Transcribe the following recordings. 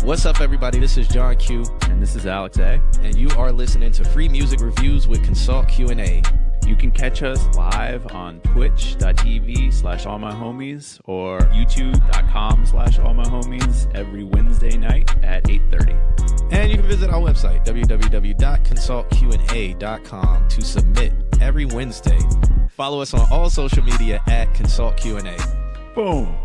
What's up, everybody? This is John Q. And this is Alex A. And you are listening to Free Music Reviews with Consult Q&A. You can catch us live on twitch.tv/allmyhomies or youtube.com/allmyhomies every Wednesday night at 8:30. And you can visit our website, www.consultqa.com, to submit every Wednesday. Follow us on all social media at Consult Q&A. Boom.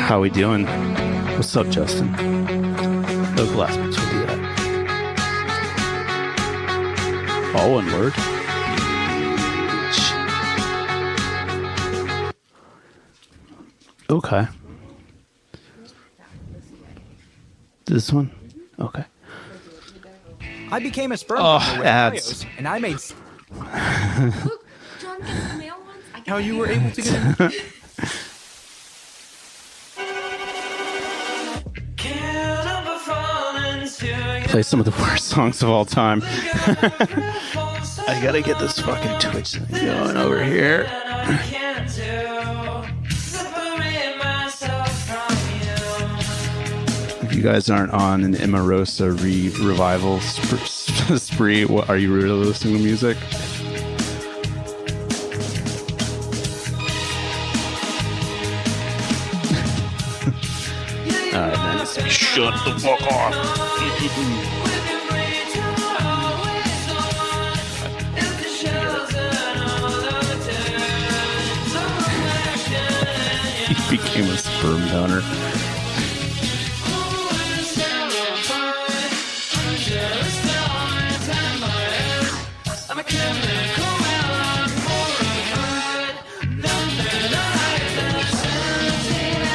How we doing? What's up, Justin? No glass between that. All one word. Okay. This one? Okay. I became a sperm donor with ads. Bios, and I made. Look, John gets the male ones. How you were able to get it? Play some of the worst songs of all time. I gotta get this fucking Twitch thing going over here. If you guys aren't on an Emarosa revival spree, what, are you really listening to music? Alright, man. Shut the fuck off. He became a sperm donor.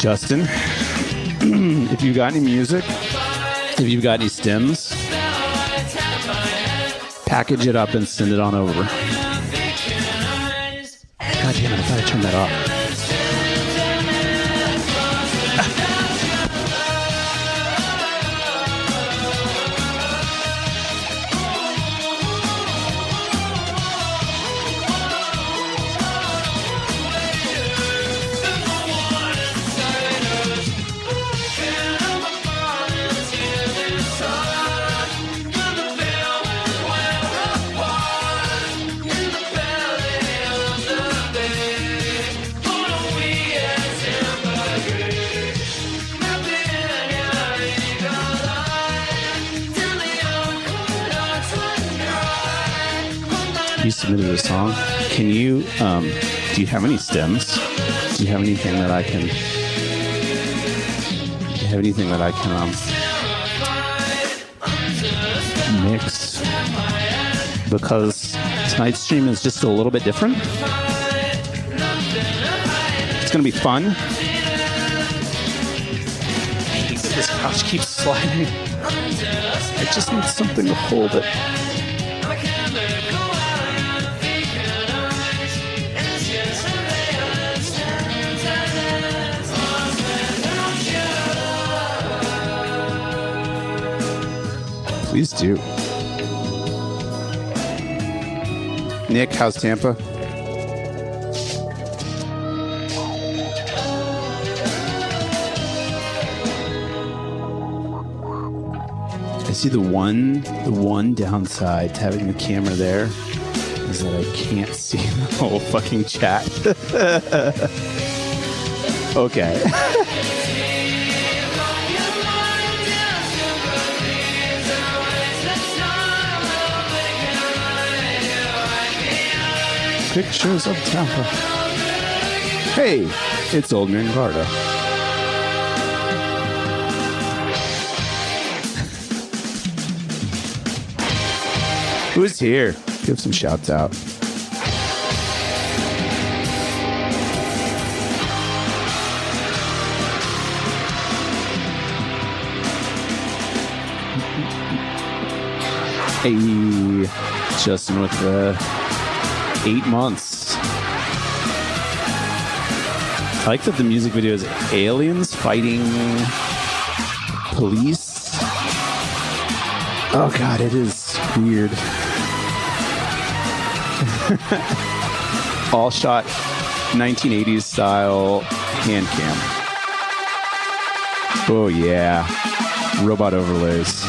Justin, if you got any music, if you've got any stems, package it up and send it on over. God damn it, I thought I turned that off. You submitted a song. Can you, do you have any stems? Do you have anything that I can, mix? Because tonight's stream is just a little bit different. It's going to be fun. I hate that this couch keeps sliding. I just need something to hold it. Please do. Nick, how's Tampa? I see the one downside to having the camera there is that I can't see the whole fucking chat. Okay. Pictures of Tampa. Hey, it's Old Man Garda. Who's here? Give some shouts out. Hey, Justin with the 8 months. I like that the music video is aliens fighting police. Oh god, it is weird. All shot 1980s style Hand cam. Oh yeah. Robot overlays.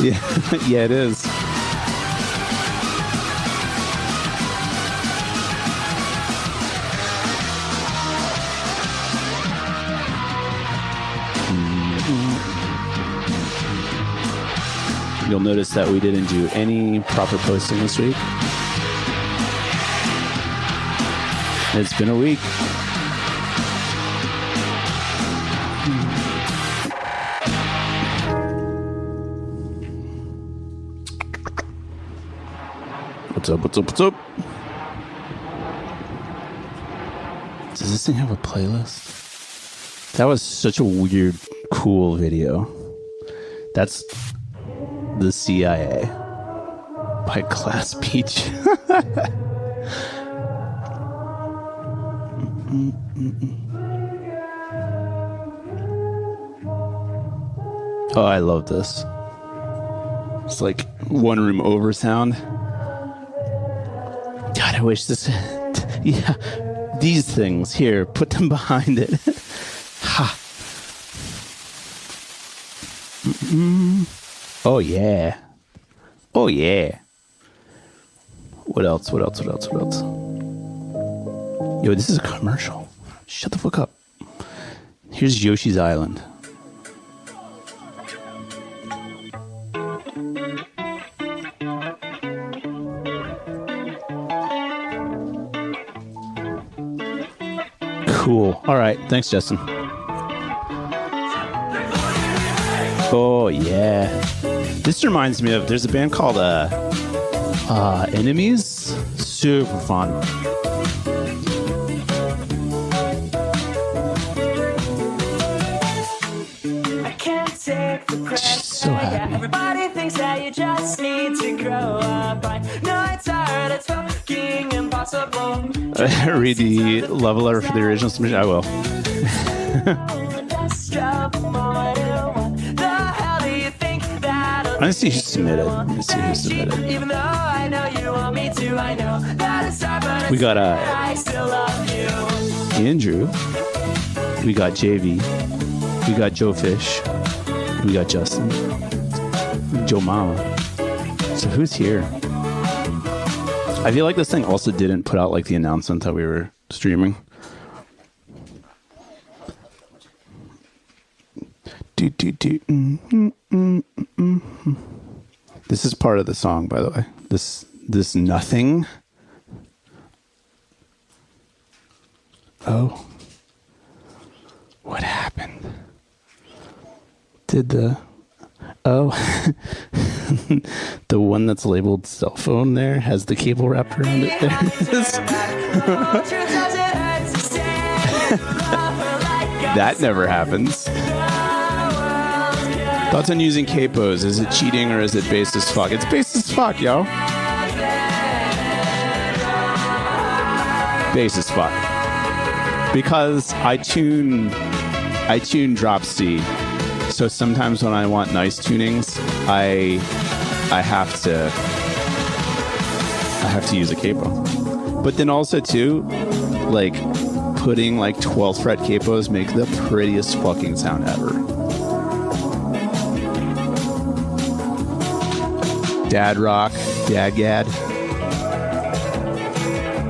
Yeah, yeah, it is. You'll notice that we didn't do any proper posting this week. It's been a week. What's up, what's up, what's up? Does this thing have a playlist? That was such a weird, cool video. That's The CIA by Class Beach. Oh, I love this. It's like one room over sound. God, I wish this. Yeah, these things here. Put them behind it. Ha. Oh yeah. Oh yeah. What else? What else? What else? What else? Yo, this is a commercial. Shut the fuck up. Here's Yoshi's Island. Cool. All right. Thanks, Justin. Oh, yeah. This reminds me of, there's a band called Enemies. Super fun. I can't take the credit. She's so happy. Everybody thinks that you just need to grow up. I know it's hard, it's fucking impossible. Read the love letter for the original submission. I will. I see who submitted. I see who submitted. Even though I know you want me to, I know that it's hard, but We got I still love you. Andrew. We got JV. We got Joe Fish. We got Justin. Joe Mama. So who's here? I feel like this thing also didn't put out like the announcement that we were streaming. This is part of the song, by the way. This nothing. Oh. What happened? Did the... Oh. The one that's labeled cell phone there has the cable wrapped around it. There it is. That never happens. Thoughts on using capos? Is it cheating or is it based as fuck? It's based as fuck, yo. Based as fuck. Because I tune drop C. So sometimes when I want nice tunings, I have to use a capo. But then also too, like putting like 12th fret capos make the prettiest fucking sound ever. Dad rock, Dadgad.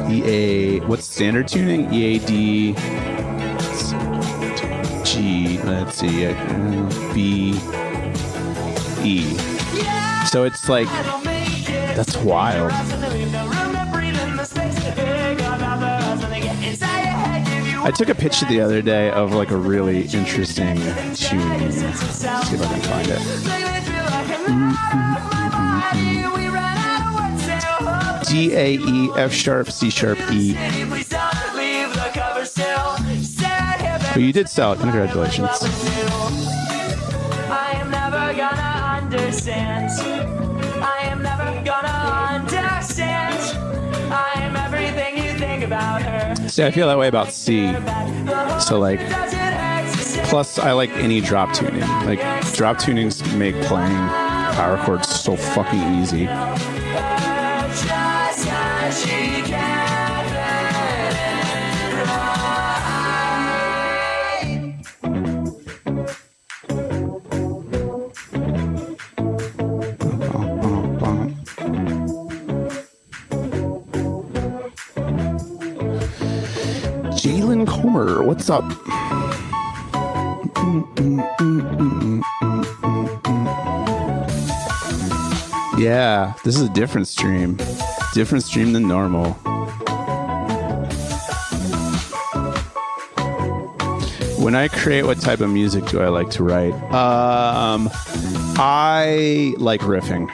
EA, what's standard tuning? EAD, G, let's see, B, E. So it's like, that's wild. I took a picture the other day of like a really interesting tune. Let's see if I can find it. D, A, E, F sharp, C sharp, E. But you did sell it. Congratulations. I am never gonna understand. I am never gonna understand. I am everything you think about her. See, I feel that way about C. So like, plus I like any drop tuning. Like drop tunings make playing power chords so fucking easy. but she can't fit in right. Jalen Comer, what's up? Yeah, this is a different stream. Different stream than normal. When I create, what type of music do I like to write? I like riffing.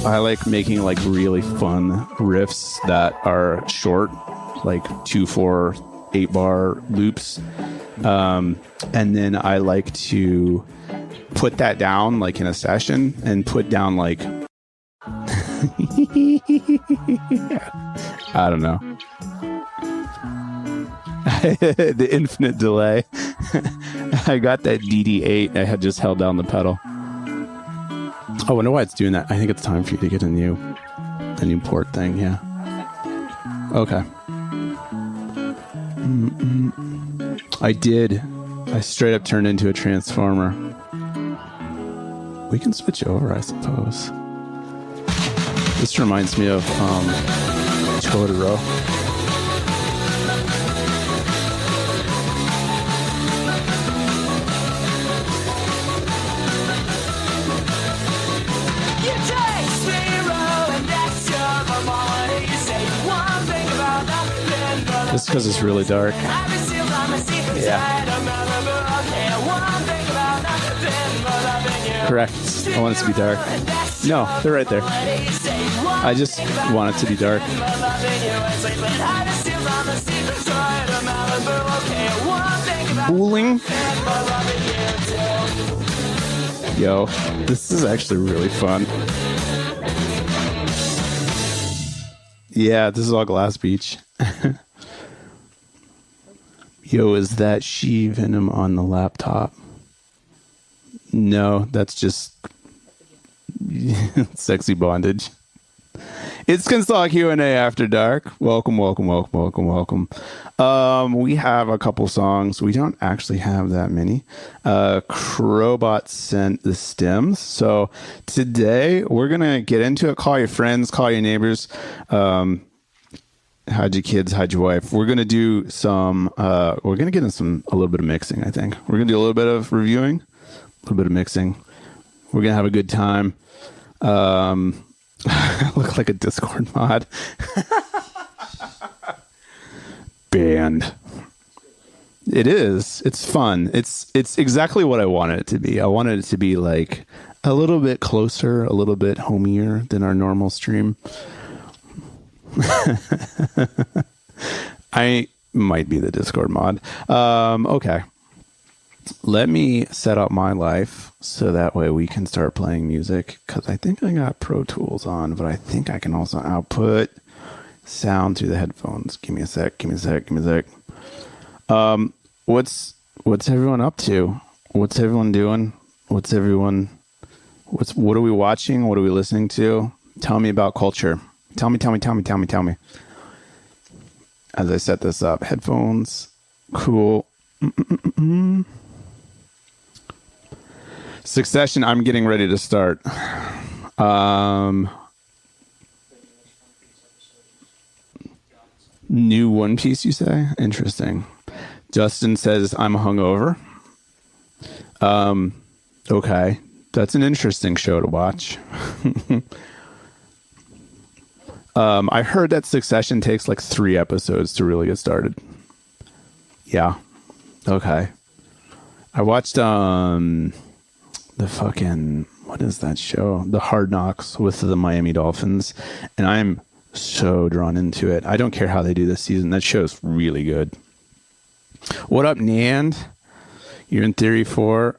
I like making like really fun riffs that are short, like 2, 4, 8-bar loops. And then I like to put that down like in a session and put down like I don't know. The infinite delay. I got that DD8. I had just held down the pedal. Oh, I wonder why it's doing that. I think it's time for you to get a new port thing. Yeah. Okay. I did. I straight up turned into a transformer. We can switch over, I suppose. This reminds me of Totoro. You taste me rolling next to my body. You say one thing about nothing but Just because it's really dark. yeah. Correct. I want it to be dark. No, they're right there. I just want it to be dark. Bowling. Yo, this is actually really fun. Yeah, this is all Glass Beach. Yo, is that She Venom on the laptop? No, that's just sexy bondage. It's Consol Q&A After Dark. Welcome. We have a couple songs. We don't actually have that many. Crowbot sent the stems. So today we're going to get into it. Call your friends, call your neighbors. Hide your kids, hide your wife. We're going to do some, we're going to get in a little bit of mixing, I think. We're going to do a little bit of reviewing, a little bit of mixing. We're going to have a good time. Look like a Discord mod. Band. It is. It's fun. It's exactly what I wanted it to be. I wanted it to be like a little bit closer, a little bit homier than our normal stream. I might be the Discord mod. Okay. Let me set up my life so that way we can start playing music, because I think I got Pro Tools on, but I think I can also output sound through the headphones. Give me a sec. What's everyone up to? What's everyone doing? What are we watching? What are we listening to? Tell me about culture. Tell me. As I set this up, headphones, cool. Succession, I'm getting ready to start. New One Piece, you say? Interesting. Justin says, I'm hungover. Okay. That's an interesting show to watch. I heard that Succession takes like 3 episodes to really get started. Yeah. Okay. I watched the fucking, what is that show? The Hard Knocks with the Miami Dolphins, and I'm so drawn into it. I don't care how they do this season. That show's really good. What up, Nand? You're in Theory 4,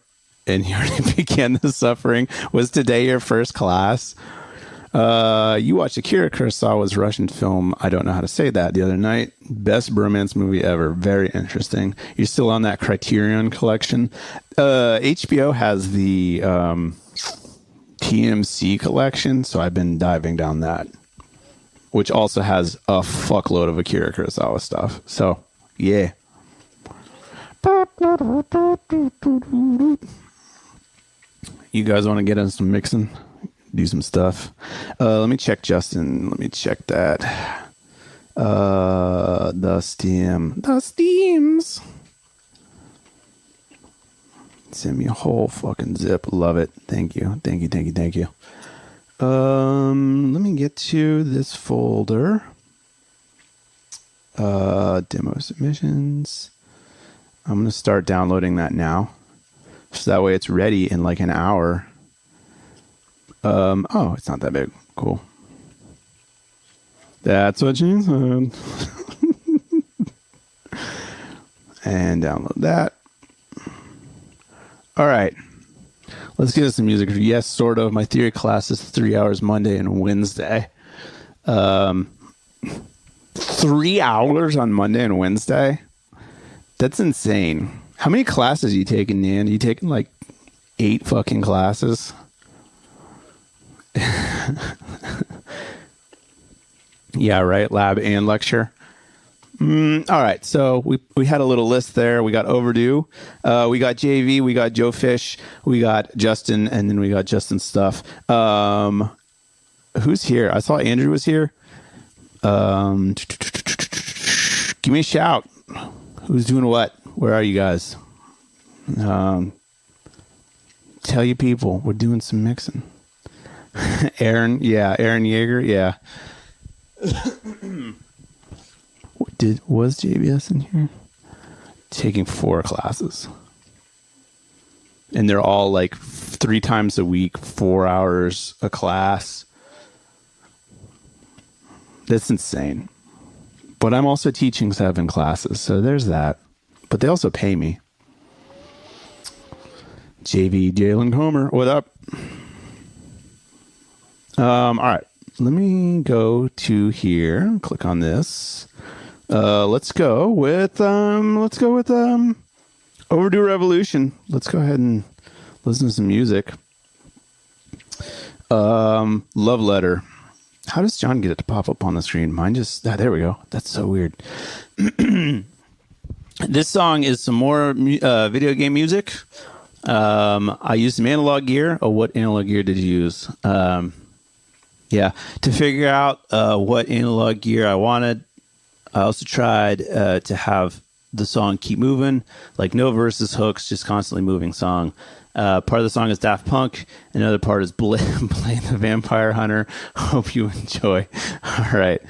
and you already began the suffering. Was today your first class? You watched Akira Kurosawa's Russian film, I don't know how to say that, the other night. Best bromance movie ever. Very interesting. You're still on that Criterion collection. HBO has the TMC collection, so I've been diving down that. which also has a fuckload of Akira Kurosawa stuff. So, yeah. You guys want to get in some mixing? Do some stuff. Let me check Justin. Let me check that. The steams. Send me a whole fucking zip. Love it. Thank you. Let me get to this folder. Demo submissions. I'm going to start downloading that now. So that way it's ready in like an hour. Oh, it's not that big. Cool. That's what she said. And download that. All right. Let's get some music. Yes, sort of. My theory class is 3 hours Monday and Wednesday. 3 hours on Monday and Wednesday? That's insane. How many classes are you taking, Nan? Are you taking like 8 fucking classes? Yeah, right. Lab and lecture. All right. So we had a little list there. We got Overdue. We got JV. We got Joe Fish. We got Justin. And then we got Justin's stuff. Who's here? I saw Andrew was here. Give me a shout. Who's doing what? Where are you guys? Tell you people, we're doing some mixing. Aaron Yeager, yeah. Was JBS in here? Taking 4 classes. And they're all like 3 times a week, 4 hours a class. That's insane. But I'm also teaching 7 classes, so there's that. But they also pay me. JV Jalen Comer, what up? All right, let me go to here. Click on this. Let's go with Overdue Revolution. Let's go ahead and listen to some music. Love Letter. How does John get it to pop up on the screen? Mine just... there we go. That's so weird. This song is some more video game music. I used some analog gear. Oh, what analog gear did you use? Yeah, to figure out what analog gear I wanted. I also tried to have the song keep moving, like no verses, hooks, just constantly moving song. Part of the song is Daft Punk. Another part is Blade the Vampire Hunter. Hope you enjoy. All right,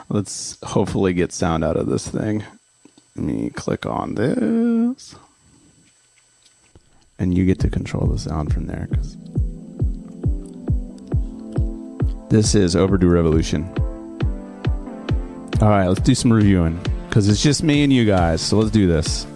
let's hopefully get sound out of this thing. Let me click on this. And you get to control the sound from there. Cause this is Overdue Revolution. All right, let's do some reviewing. Because it's just me and you guys. So let's do this.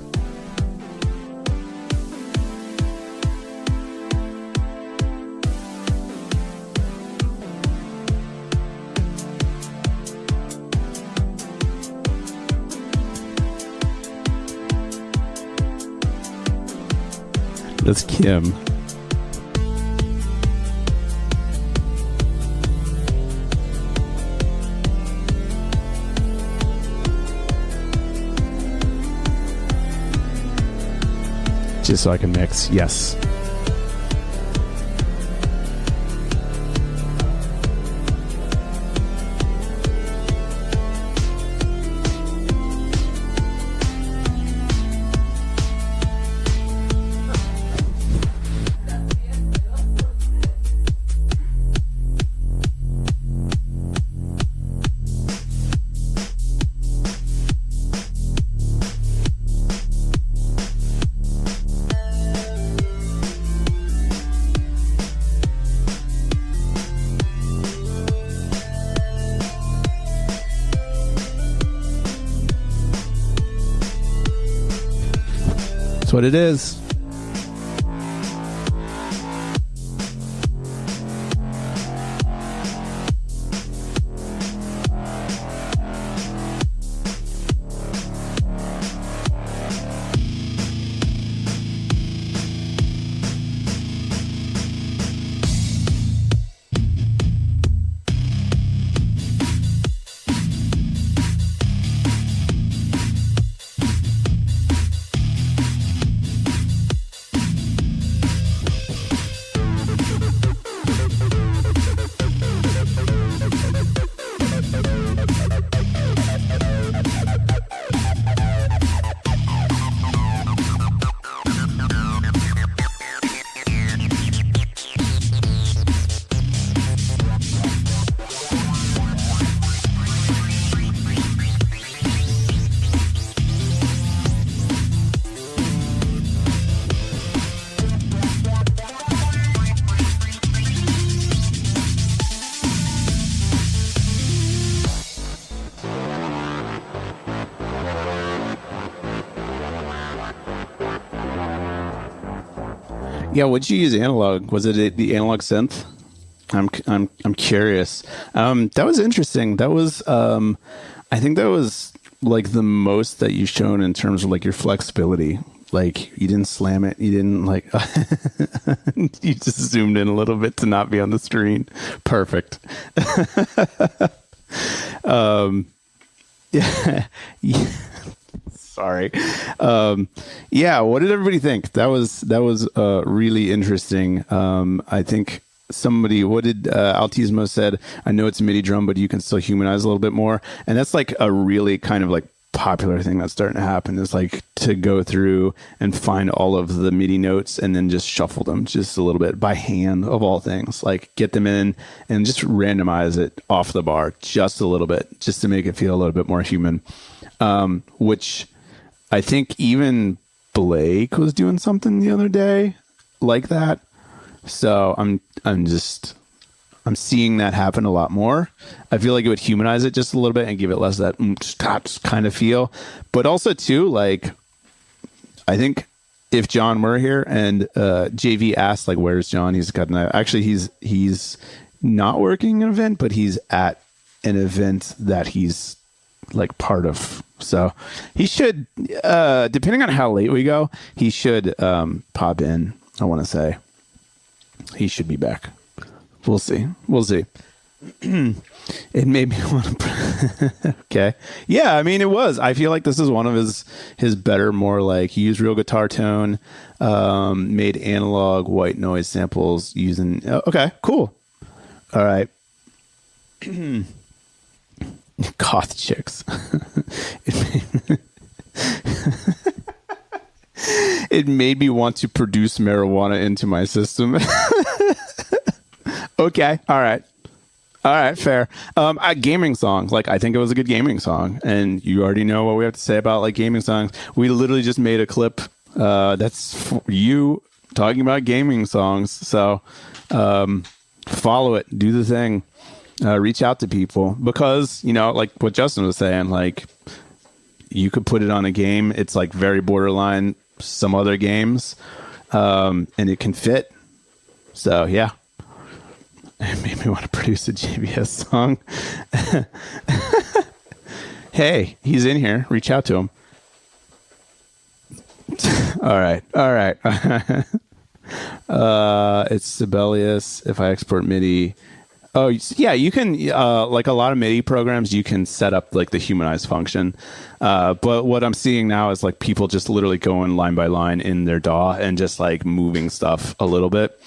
That's Kim. Just so I can mix. Yes. That's what it is. Yeah, what'd you use analog? Was it the analog synth? I'm curious. That was interesting. That was I think that was like the most that you've shown in terms of like your flexibility. Like you didn't slam it. You didn't like you just zoomed in a little bit to not be on the screen. Perfect. Yeah. Sorry. Yeah. What did everybody think? That was really interesting. I think what did Altismo said? I know it's a MIDI drum, but you can still humanize a little bit more. And that's like a really kind of like popular thing that's starting to happen is like to go through and find all of the MIDI notes and then just shuffle them just a little bit by hand of all things, like get them in and just randomize it off the bar just a little bit, just to make it feel a little bit more human. Which I think even Blake was doing something the other day like that. So I'm seeing that happen a lot more. I feel like it would humanize it just a little bit and give it less of that kind of feel. But also too, like, I think if John were here and JV asked like, "Where's John?" He's not working an event, but he's at an event that he's like part of. So he should, depending on how late we go, he should pop in. I want to say he should be back. We'll see. It made me want to. Okay. Yeah. I mean, it was. I feel like this is one of his better, more like he used real guitar tone, made analog white noise samples using. Okay. Cool. All right. Goth chicks. It made me want to produce marijuana into my system. Okay. All right. Fair. A gaming song. Like, I think it was a good gaming song. And you already know what we have to say about like gaming songs. We literally just made a clip that's you talking about gaming songs. So follow it. Do the thing. Reach out to people. Because, you know, like what Justin was saying, like you could put it on a game. It's like very borderline some other games. And it can fit. So, yeah. It made me want to produce a JBS song. Hey, he's in here. Reach out to him. All right. It's Sibelius. If I export MIDI. Oh, yeah, you can, like a lot of MIDI programs, you can set up like the humanize function. But what I'm seeing now is like people just literally going line by line in their DAW and just like moving stuff a little bit.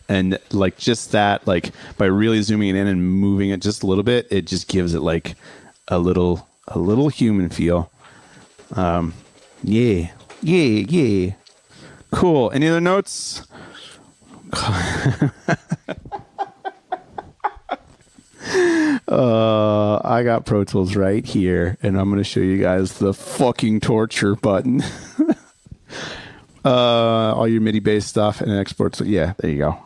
And like just that, like by really zooming it in and moving it just a little bit, it just gives it like a little human feel. Yeah. Cool. Any other notes? I got Pro Tools right here, and I'm going to show you guys the fucking torture button. All your MIDI based stuff and exports. Yeah, there you go.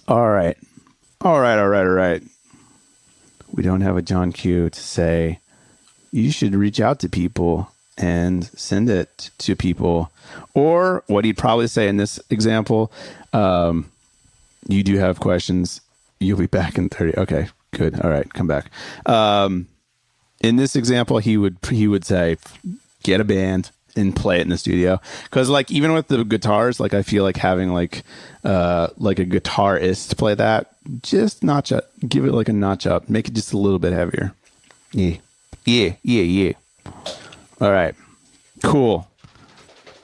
All right. We don't have a John Q to say you should reach out to people and send it to people. Or what he'd probably say in this example, you do have questions. You'll be back in 30. Okay, good. All right, come back. In this example, he would say, get a band and play it in the studio. Because like even with the guitars, like I feel like having like a guitarist play that, just notch up, give it like a notch up, make it just a little bit heavier. Yeah. All right, cool.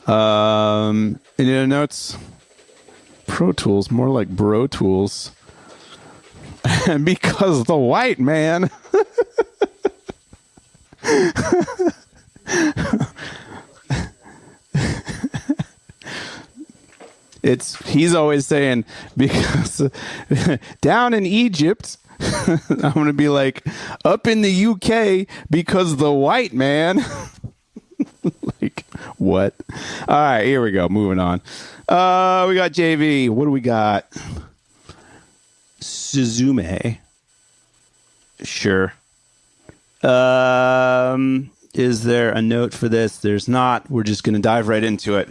Any other notes? Pro Tools, more like Bro Tools. Because the white man. He's always saying, because down in Egypt, I'm going to be like, up in the UK, because the white man. Like, what? All right, here we go. Moving on. We got JV. What do we got? Suzume. Sure. Is there a note for this? There's not. We're just going to dive right into it.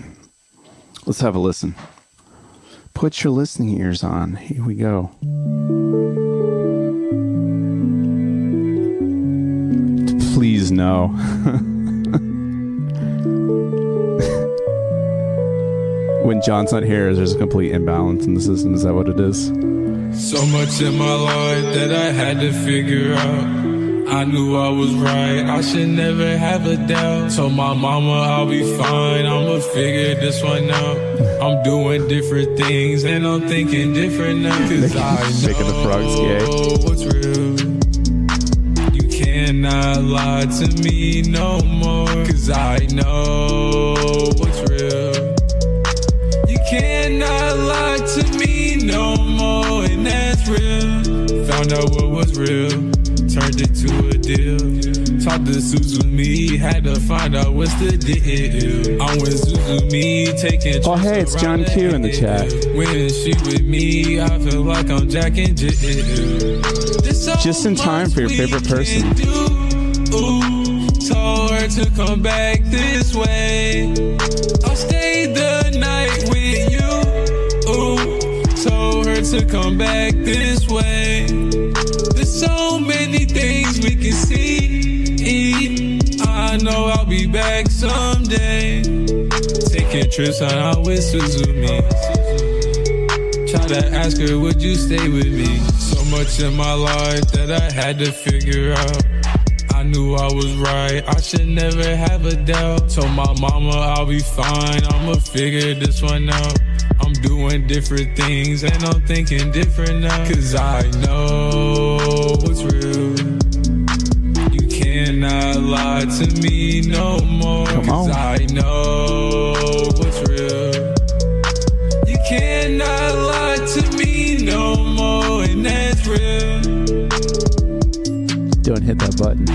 Let's have a listen. Put your listening ears on. Here we go. Please no. When John's not here, there's a complete imbalance in the system. Is that what it is? So much in my life that I had to figure out. I knew I was right, I should never have a doubt. Told my mama I'll be fine, I'ma figure this one out. I'm doing different things and I'm thinking different now. Cause I Making the frogs gay. know what's real. You cannot lie to me no more. Cause I know what's real. You cannot lie to me no more. And that's real. Found out what was real. Turned it to a deal. Talked to Suzumi, had to find out what's the deal. I'm with Suzumi, taking Oh, hey, it's John Q in the chat. When she with me, I feel like I'm Jack and Jill. Just in time for your favorite person. Told her to come back this way. I'll stay the night with you. Told her to come back this way. There's so many things we can see. I know I'll be back someday. Taking trips out with Suzumi. Try to ask her, would you stay with me? So much in my life that I had to figure out. I knew I was right, I should never have a doubt. Told my mama I'll be fine, I'ma figure this one out. I'm doing different things and I'm thinking different now. Cause I know what's real. You cannot lie to me no more. Cause I know what's real. You cannot lie to me no more. And that's real. Don't hit that button.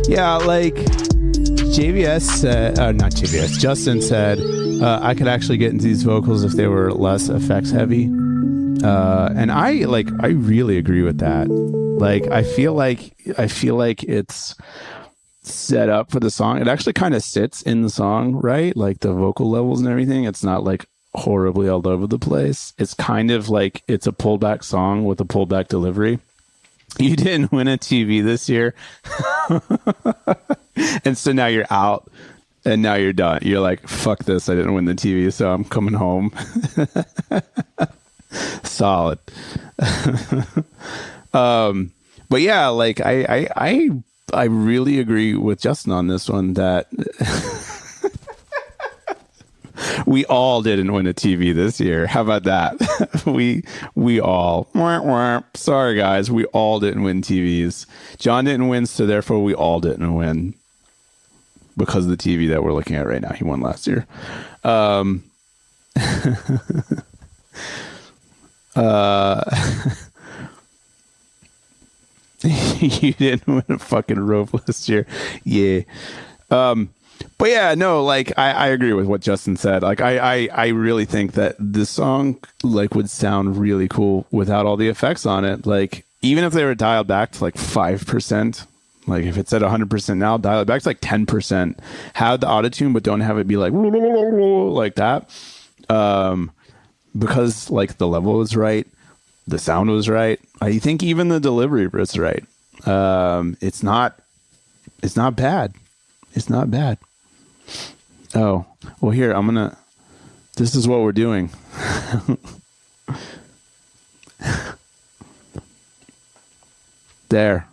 Yeah, like JVS said, not JVS, Justin said, I could actually get into these vocals if they were less effects heavy. And I really agree with that. Like, I feel like it's set up for the song. It actually kind of sits in the song, right? Like the vocal levels and everything. It's not like horribly all over the place. It's kind of like it's a pullback song with a pullback delivery. You didn't win a TV this year. And so now you're out and now you're done. You're like, fuck this. I didn't win the TV, so I'm coming home. Solid. But yeah, like I really agree with Justin on this one that we all didn't win a TV this year. How about that? we all. Sorry, guys. We all didn't win TVs. John didn't win, so therefore we all didn't win because of the TV that we're looking at right now. He won last year. You didn't win a fucking rope last year. Yeah. But yeah, no, like I agree with what Justin said. Like I really think that this song like would sound really cool without all the effects on it. Like even if they were dialed back to like 5%, like if it's at 100% now, dial it back to like 10%. Have the autotune, but don't have it be like that. Because like the level was right, the sound was right. I think even the delivery was right. It's not bad. It's not bad. Oh, well here, this is what we're doing. There.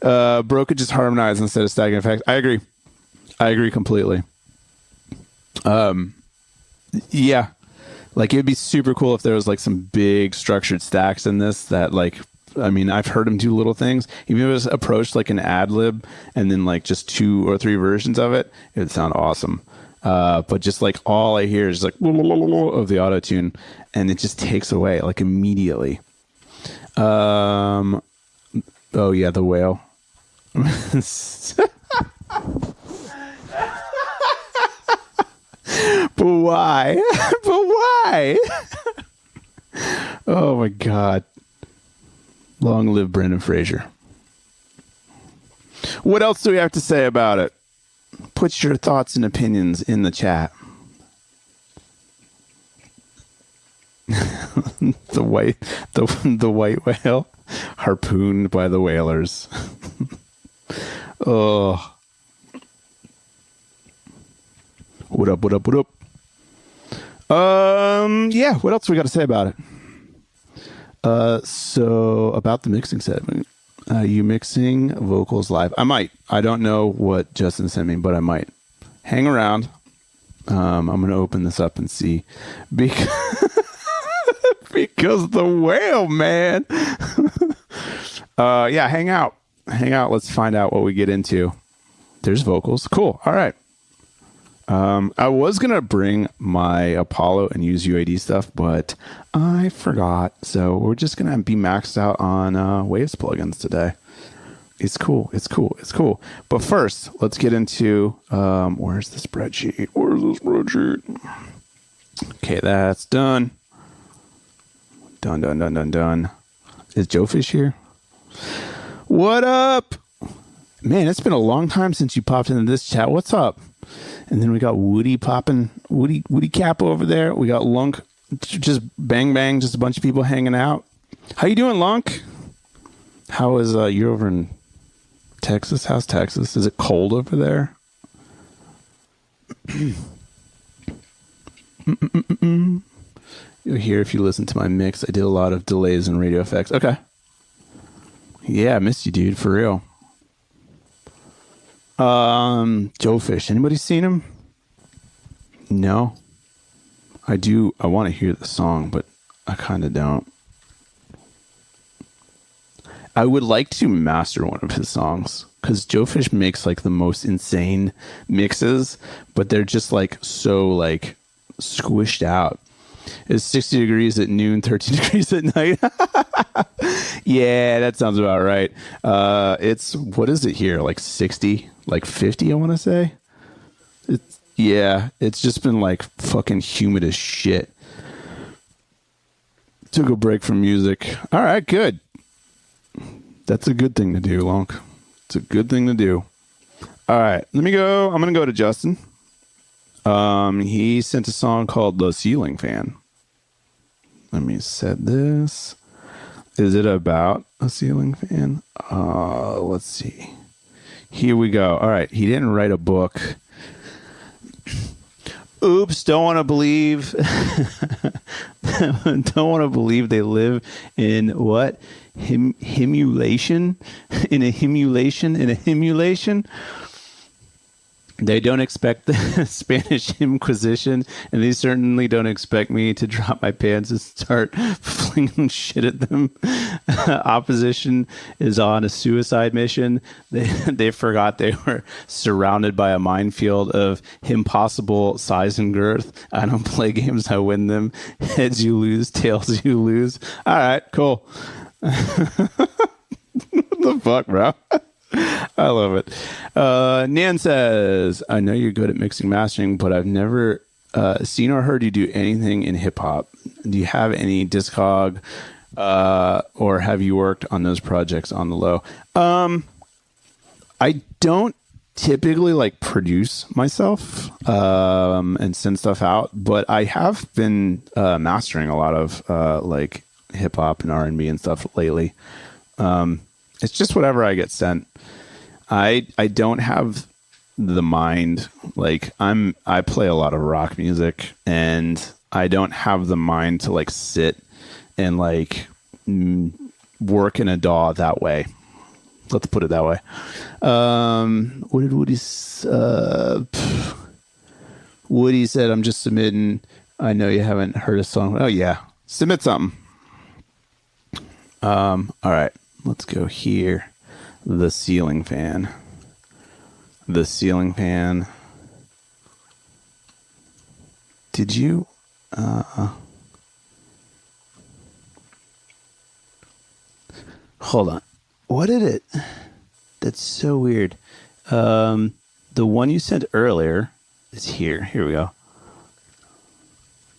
Bro could just harmonize instead of stacking effects. I agree completely. Yeah, like it'd be super cool if there was like some big structured stacks in this that like, I mean, I've heard him do little things. Even if it was approached like an ad lib and then like just 2 or 3 versions of it, it would sound awesome. But just like all I hear is like of the auto tune, and it just takes away like immediately. Oh yeah, the whale. But why? But why? Oh my God. Long live Brendan Fraser. What else do we have to say about it? Put your thoughts and opinions in the chat. the white whale harpooned by the whalers. Oh. What up? Yeah, what else we got to say about it? So about the mixing segment. You mixing vocals live? I might. I don't know what Justin sent me, but I might. Hang around. I'm going to open this up and see. Because the whale, man. Yeah, hang out. Let's find out what we get into. There's vocals. Cool. All right. I was going to bring my Apollo and use UAD stuff, but I forgot. So we're just going to be maxed out on Waves plugins today. It's cool. But first, let's get into where's the spreadsheet? Okay, that's done. Done. Is Joe Fish here? What up? Man, it's been a long time since you popped into this chat. What's up? And then we got Woody popping, Woody Cap over there. We got Lunk, just bang, just a bunch of people hanging out. How you doing, Lunk? How is you're over in Texas? How's Texas? Is it cold over there? You'll hear if you listen to my mix. I did a lot of delays and radio effects. Okay. Yeah, I missed you, dude, for real. Joe Fish. Anybody seen him? No. I do. I want to hear the song, but I kind of don't. I would like to master one of his songs because Joe Fish makes like the most insane mixes, but they're just like so like squished out. It's 60 degrees at noon, 13 degrees at night. Yeah, that sounds about right. It's, what is it here? Like 60, like 50, I want to say. It's just been like fucking humid as shit. Took a break from music. All right, good. That's a good thing to do, Lonk. It's a good thing to do. All right, let me go. I'm going to go to Justin. He sent a song called The Ceiling Fan. Let me set this. Is it about a ceiling fan? Let's see. Here we go. All right. He didn't write a book. Oops. Don't want to believe. Don't want to believe they live in what? Himulation? In a himulation? They don't expect the Spanish Inquisition, and they certainly don't expect me to drop my pants and start flinging shit at them. Opposition is on a suicide mission. They forgot they were surrounded by a minefield of impossible size and girth. I don't play games, I win them. Heads you lose, tails you lose. All right, cool. What the fuck, bro? I love it. Nan says, I know you're good at mixing mastering, but I've never seen or heard you do anything in hip hop. Do you have any Discog or have you worked on those projects on the low? I don't typically like produce myself and send stuff out, but I have been mastering a lot of like hip hop and R&B and stuff lately. It's just whatever I get sent. I don't have the mind. Like I play a lot of rock music and I don't have the mind to like sit and like work in a DAW that way. Let's put it that way. What did Woody Woody said, I'm just submitting. I know you haven't heard a song. Oh yeah. Submit something. All right. Let's go here. The Ceiling Fan. The Ceiling Fan. Did you... Hold on. What did it... That's so weird. The one you sent earlier is here. Here we go.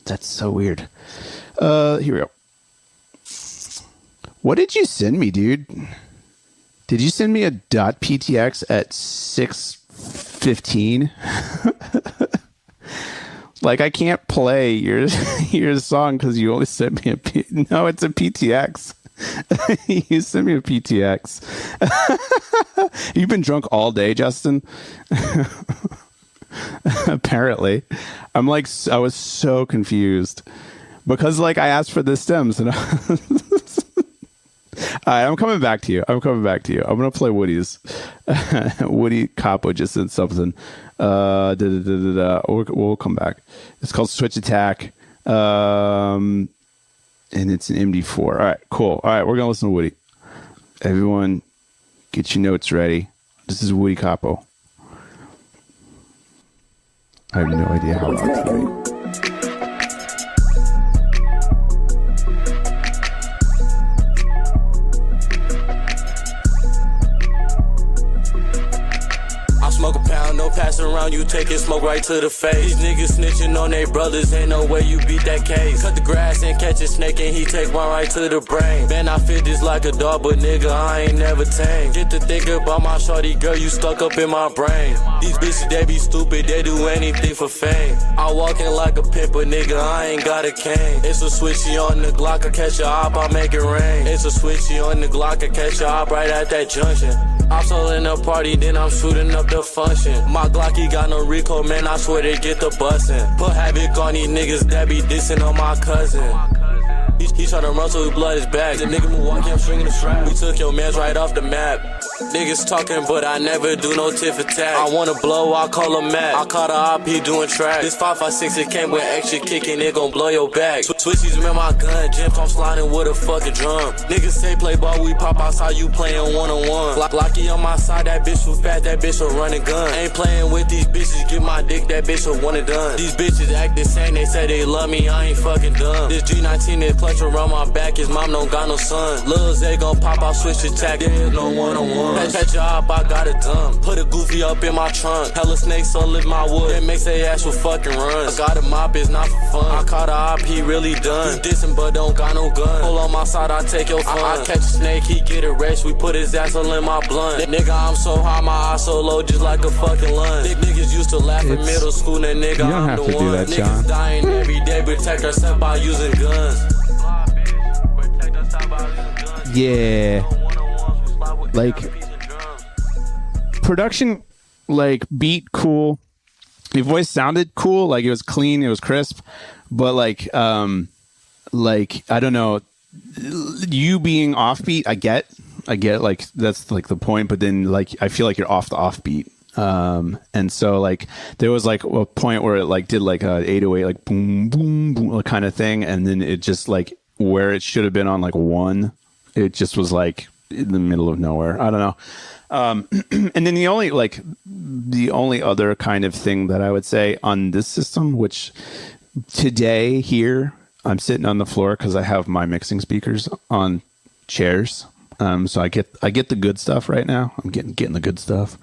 That's so weird. Here we go. What did you send me, dude? Did you send me a .ptx at 6:15? Like, I can't play your song because you only sent me no, it's a PTX. You sent me a PTX. You've been drunk all day, Justin. Apparently. I was so confused because like I asked for the stems and I'm coming back to you. I'm going to play Woody's. Woody Capo just said something. We'll come back. It's called Switch Attack. And it's an MD4. All right, cool. All right, we're going to listen to Woody. Everyone, get your notes ready. This is Woody Capo. I have no idea how long it's going to be. Smoke a pound, no passing around, you taking smoke right to the face. These niggas snitching on their brothers, ain't no way you beat that case. Cut the grass and catch a snake and he take one right to the brain. Man, I fit this like a dog, but nigga, I ain't never tame. Get to think about my shorty girl, you stuck up in my brain. These bitches, they be stupid, they do anything for fame. I walk in like a pimp, but nigga, I ain't got a cane. It's a switchy on the Glock, I catch a op, I make it rain. It's a switchy on the Glock, I catch a op right at that junction. I'm selling a party, then I'm shooting up the function. My Glocky got no Rico, man, I swear they get the bussin'. Put havoc on these niggas that be dissing on my cousin. He tryna run so his blood is back. The nigga Milwaukee, I'm stringing the strap. We took your mans right off the map. Niggas talking, but I never do no tit for tat. I wanna blow, I call him Matt. I caught a op, he doing track. This 5.56, it came with extra kicking, it gon' blow your back. Switchies with my gun, Jim's, I'm sliding with a fucking drum. Niggas say play ball, we pop outside, you playing one-on-one. Glocky on my side, that bitch was fat, that bitch was running gun. Ain't playing with these bitches, get my dick, that bitch was one and done. These bitches act the same, they say they love me, I ain't fucking dumb. This G19 is clutch around my back, his mom don't got no son. Lil Zay gon' pop out, switch attack, there is no one-on-one. Catch your op, I got it done. Put a goofy up in my trunk. Hella snakes all live my wood. That makes they ass with fucking runs. I got a mop, it's not for fun. I caught a op, he really done. He dissing but don't got no gun. Pull on my side, I take your fun. I catch a snake, he get a rest. We put his ass all in my blunt. Nigga, I'm so high, my eyes so low, just like a fucking lunch. Niggas used to laugh in middle school, that nigga, I'm the one. You don't have to do that, John. Niggas dying every day, protect ourselves by using guns. Yeah. Like, production, like, beat cool. Your voice sounded cool, like it was clean, it was crisp, but like I don't know, you being offbeat, I get like that's like the point, but then like I feel like you're off the offbeat. And so like there was like a point where it like did like a 808 like boom boom boom kind of thing, and then it just like where it should have been on like one, it just was like in the middle of nowhere. I don't know. And then the only other kind of thing that I would say on this system, which today here I'm sitting on the floor because I have my mixing speakers on chairs. So I get the good stuff right now. I'm getting the good stuff.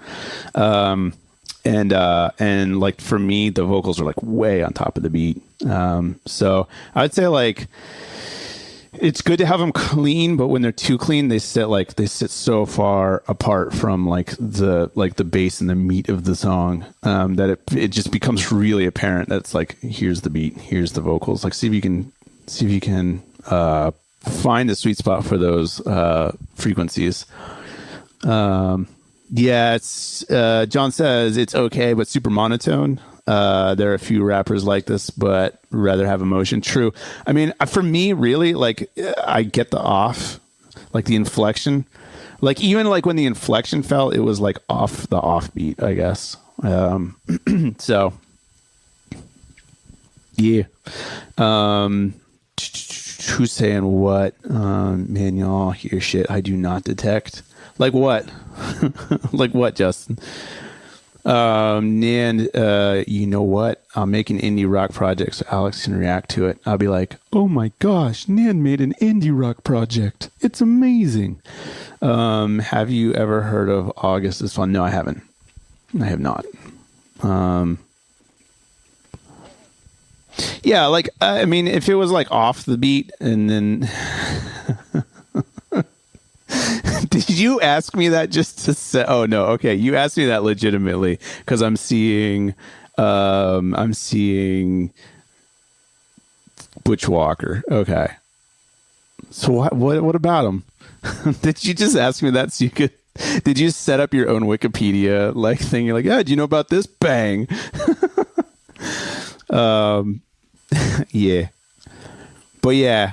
And like for me, the vocals are like way on top of the beat. So I'd say like it's good to have them clean, but when they're too clean, they sit so far apart from like the bass and the meat of the song that it just becomes really apparent that it's like, here's the beat, here's the vocals. Like see if you can find the sweet spot for those frequencies. Yeah, it's John says it's okay, but super monotone. There are a few rappers like this, but rather have emotion. True. I mean, for me, really, like I get the off, like the inflection, like even like when the inflection fell, it was like off the offbeat, I guess. So yeah. Who's saying what? Man, y'all hear shit I do not detect. Like what? Like what, Justin? And you know what? I'll make an indie rock project so Alex can react to it. I'll be like, oh my gosh, Nan made an indie rock project. It's amazing. Have you ever heard of August is Fun? No, I haven't. I have not. Yeah, like, I mean, if it was like off the beat and then Did you ask me that just to say? Oh no, okay. You asked me that legitimately because I'm seeing Butch Walker. Okay. So what about him? Did you just ask me that so you could? Did you set up your own Wikipedia like thing? You're like, yeah. Do you know about this? Bang. Yeah. But yeah.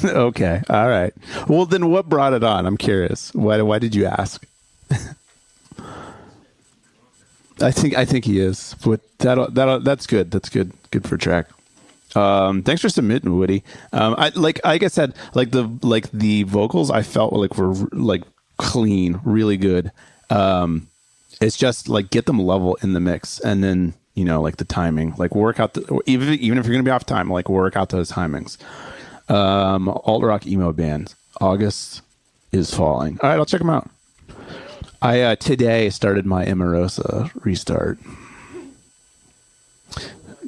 Okay. All right. Well, then what brought it on? I'm curious. Why did you ask? I think he is. But that's good. That's good. Good for track. Thanks for submitting, Woody. Like I said, like the vocals I felt like were like clean, really good. It's just like get them level in the mix, and then like the timing, like work out even if you're gonna be off time, like work out those timings. Alt rock emo band, August is Falling. All right, I'll check them out. I today started my Emarosa restart.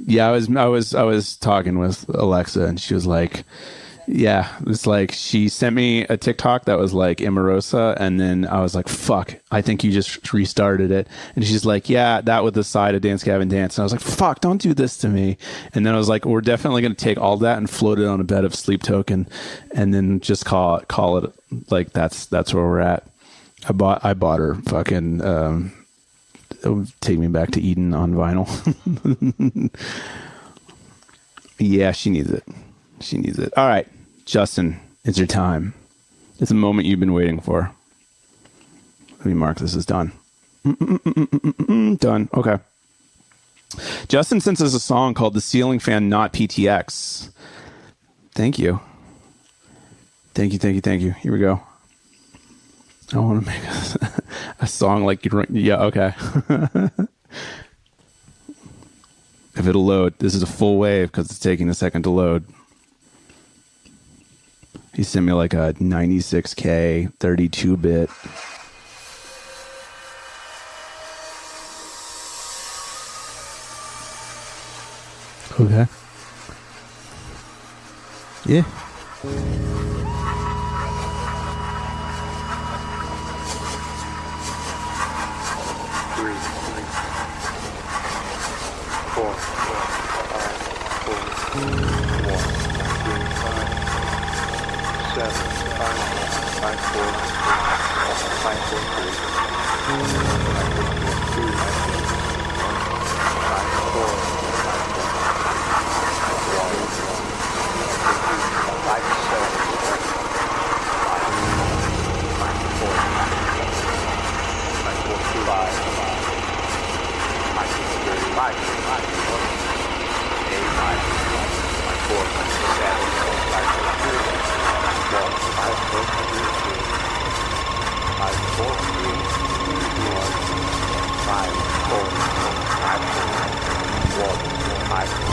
Yeah, I was talking with Alexa, and she was like, yeah, it's like she sent me a TikTok that was like Emarosa, and then I was like, fuck, I think you just restarted it. And she's like, yeah, that with the side of Dance Gavin Dance. And I was like, fuck, don't do this to me. And then I was like, we're definitely going to take all that and float it on a bed of Sleep Token, and then just call it like that's where we're at. I bought her fucking Take Me Back to Eden on vinyl. Yeah, she needs it. She needs it. All right, Justin, it's your time. It's a moment you've been waiting for. Let me mark this as done. Done. Okay. Justin sent us a song called The Ceiling Fan, Not PTX. Thank you. Thank you. Here we go. I want to make a song like you. Yeah, okay. If it'll load, this is a full wave because it's taking a second to load. He sent me like a 96K 32-bit. Okay. Yeah.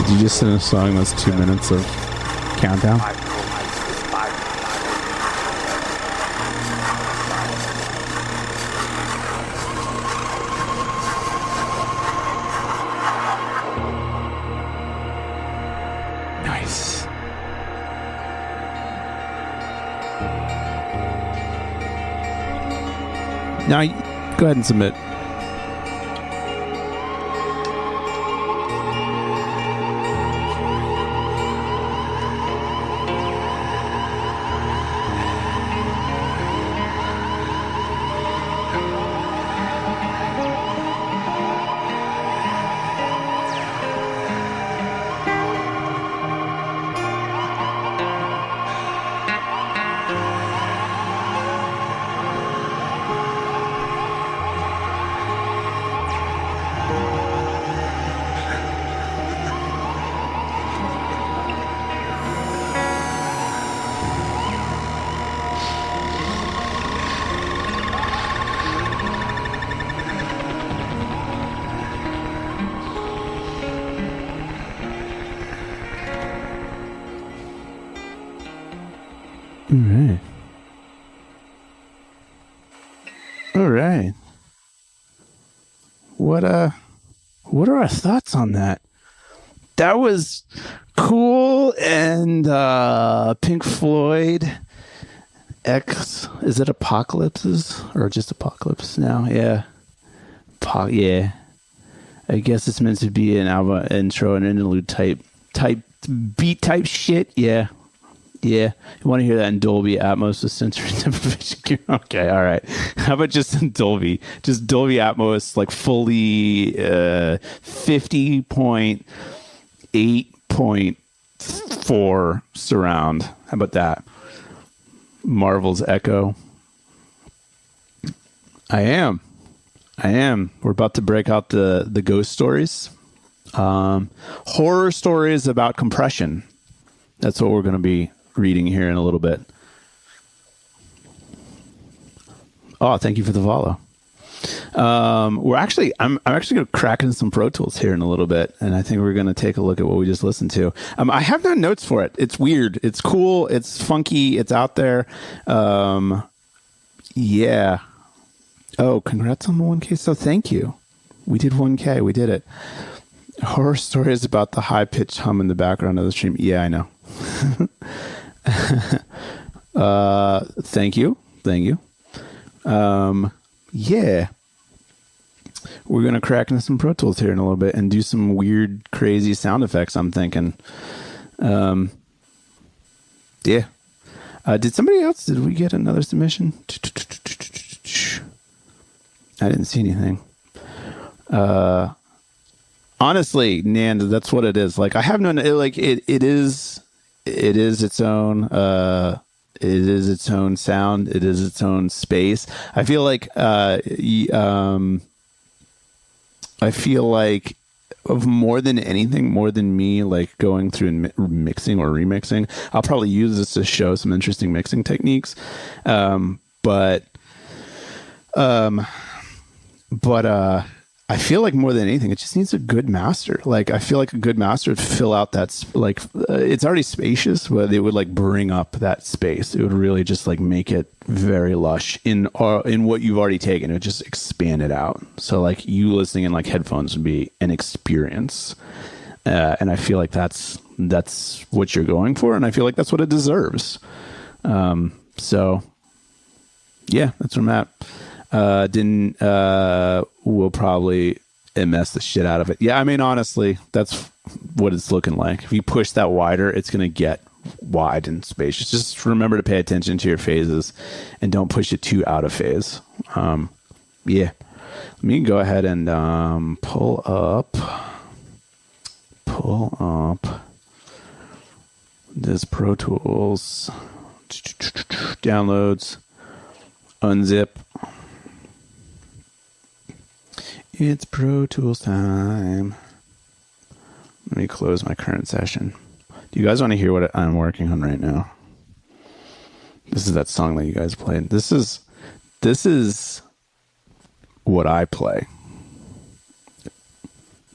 Did you just send a song that's 2 minutes of countdown? Nice. Now, go ahead and submit. All right. What are our thoughts on that? That was cool. And Pink Floyd X, is it Apocalypses or just Apocalypse now? Yeah. Yeah. I guess it's meant to be an album intro and interlude type beat type shit. Yeah. You want to hear that in Dolby Atmos with sensory deprivation? Okay, all right. How about just in Dolby? Just Dolby Atmos, like fully 50.8.4 surround. How about that? Marvel's Echo. I am. We're about to break out the ghost stories. Horror stories about compression. That's what we're going to be reading here in a little bit. Oh, thank you for the follow. I'm actually going to crack into some Pro Tools here in a little bit, and I think we're going to take a look at what we just listened to. I have no notes for it. It's weird. It's cool. It's funky. It's out there. Yeah. Oh, congrats on the 1K. So thank you. We did 1K. We did it. Horror stories about the high-pitched hum in the background of the stream. Yeah, I know. Thank you. Yeah. We're going to crack into some Pro Tools here in a little bit and do some weird, crazy sound effects, I'm thinking. Yeah. Did we get another submission? I didn't see anything. Honestly, Nand, that's what it is. Like, I have no, like, it is its own, it is its own sound. It is its own space. I feel like, of more than anything, more than me, like going through and mixing or remixing, I'll probably use this to show some interesting mixing techniques. But I feel like more than anything, it just needs a good master. Like, I feel like a good master would fill out that, it's already spacious, but it would like bring up that space. It would really just like make it very lush in what you've already taken. It would just expand it out. So like you listening in like headphones would be an experience. And I feel like that's what you're going for. And I feel like that's what it deserves. So yeah, that's where I'm at. We'll probably MS the shit out of it. Yeah, I mean, honestly, that's what it's looking like. If you push that wider, it's going to get wide and spacious. Just remember to pay attention to your phases and don't push it too out of phase. Yeah. Let me go ahead and pull up this Pro Tools. Downloads. Unzip. It's Pro Tools time. Let me close my current session. Do you guys want to hear what I'm working on right now? This is that song that you guys played. This is what I play.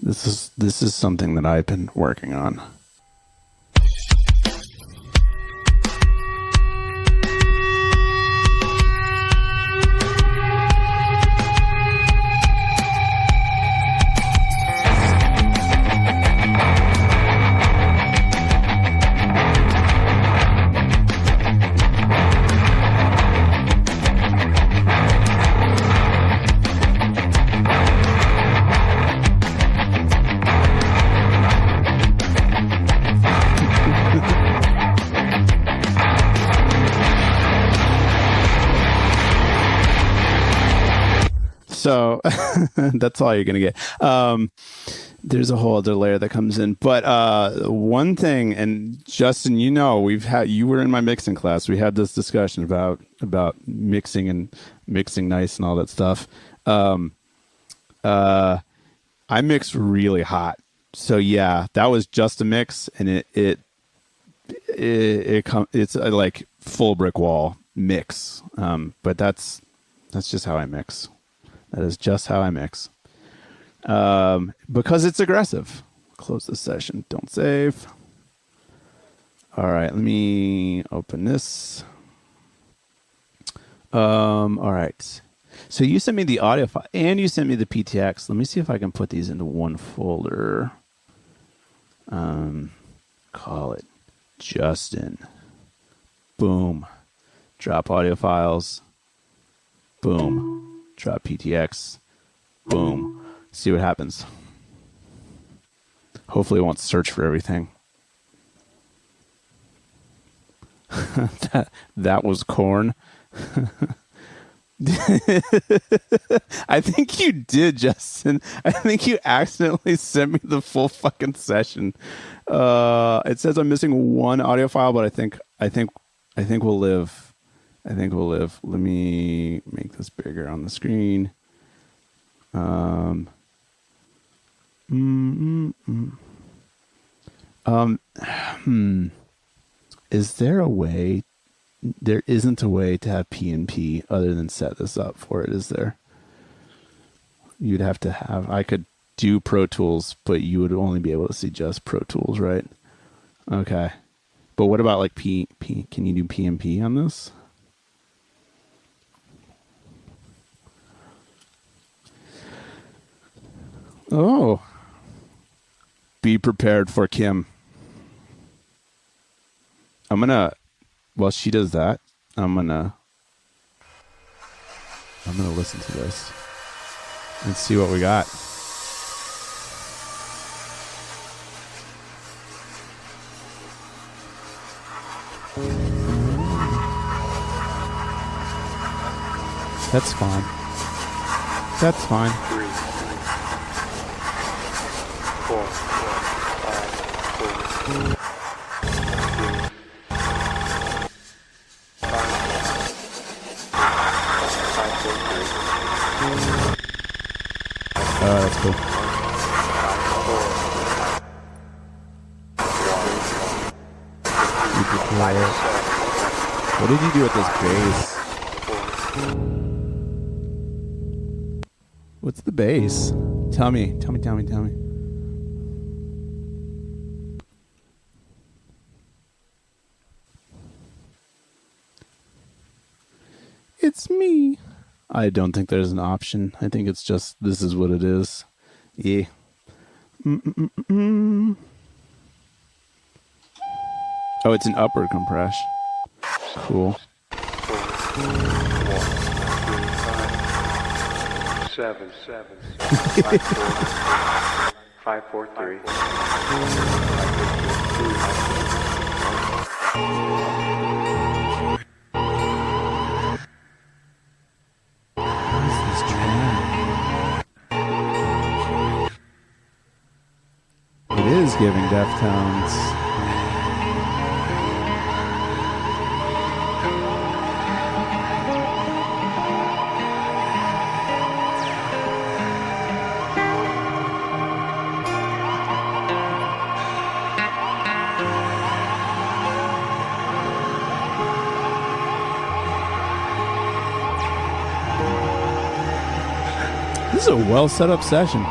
This is something that I've been working on. So that's all you're going to get. There's a whole other layer that comes in. But one thing, and Justin, you were in my mixing class. We had this discussion about mixing and mixing nice and all that stuff. I mix really hot. So yeah, that was just a mix, and it's a, like full brick wall mix. But that's just how I mix. That is just how I mix. Because it's aggressive. Close this session. Don't save. All right, let me open this. All right. So you sent me the audio file and you sent me the PTX. Let me see if I can put these into one folder. call it Justin. Boom. Drop audio files. Boom. Drop PTX. Boom. See what happens. Hopefully it won't search for everything. that was corn. I think you did, Justin. I think you accidentally sent me the full fucking session. It says I'm missing one audio file, but I think we'll live. I think we'll live. Let me make this bigger on the screen. Is there a way? There isn't a way to have PNP other than set this up for it, is there? You'd have to have... I could do Pro Tools, but you would only be able to see just Pro Tools, right? Okay. But what about like P? Can you do PNP on this? Oh. Be prepared for Kim. I'm gonna... While she does that, I'm gonna listen to this and see what we got. That's fine. That's fine. 3, 4, 5, 4. That's cool. What did you do with this bass? What's the bass? Tell me. It's me. I don't think there's an option. I think it's just, this is what it is. Yeah. Oh, it's an upward compression. Cool. 7, 5, 4, 3. It is giving Deftones. This is a well set up session.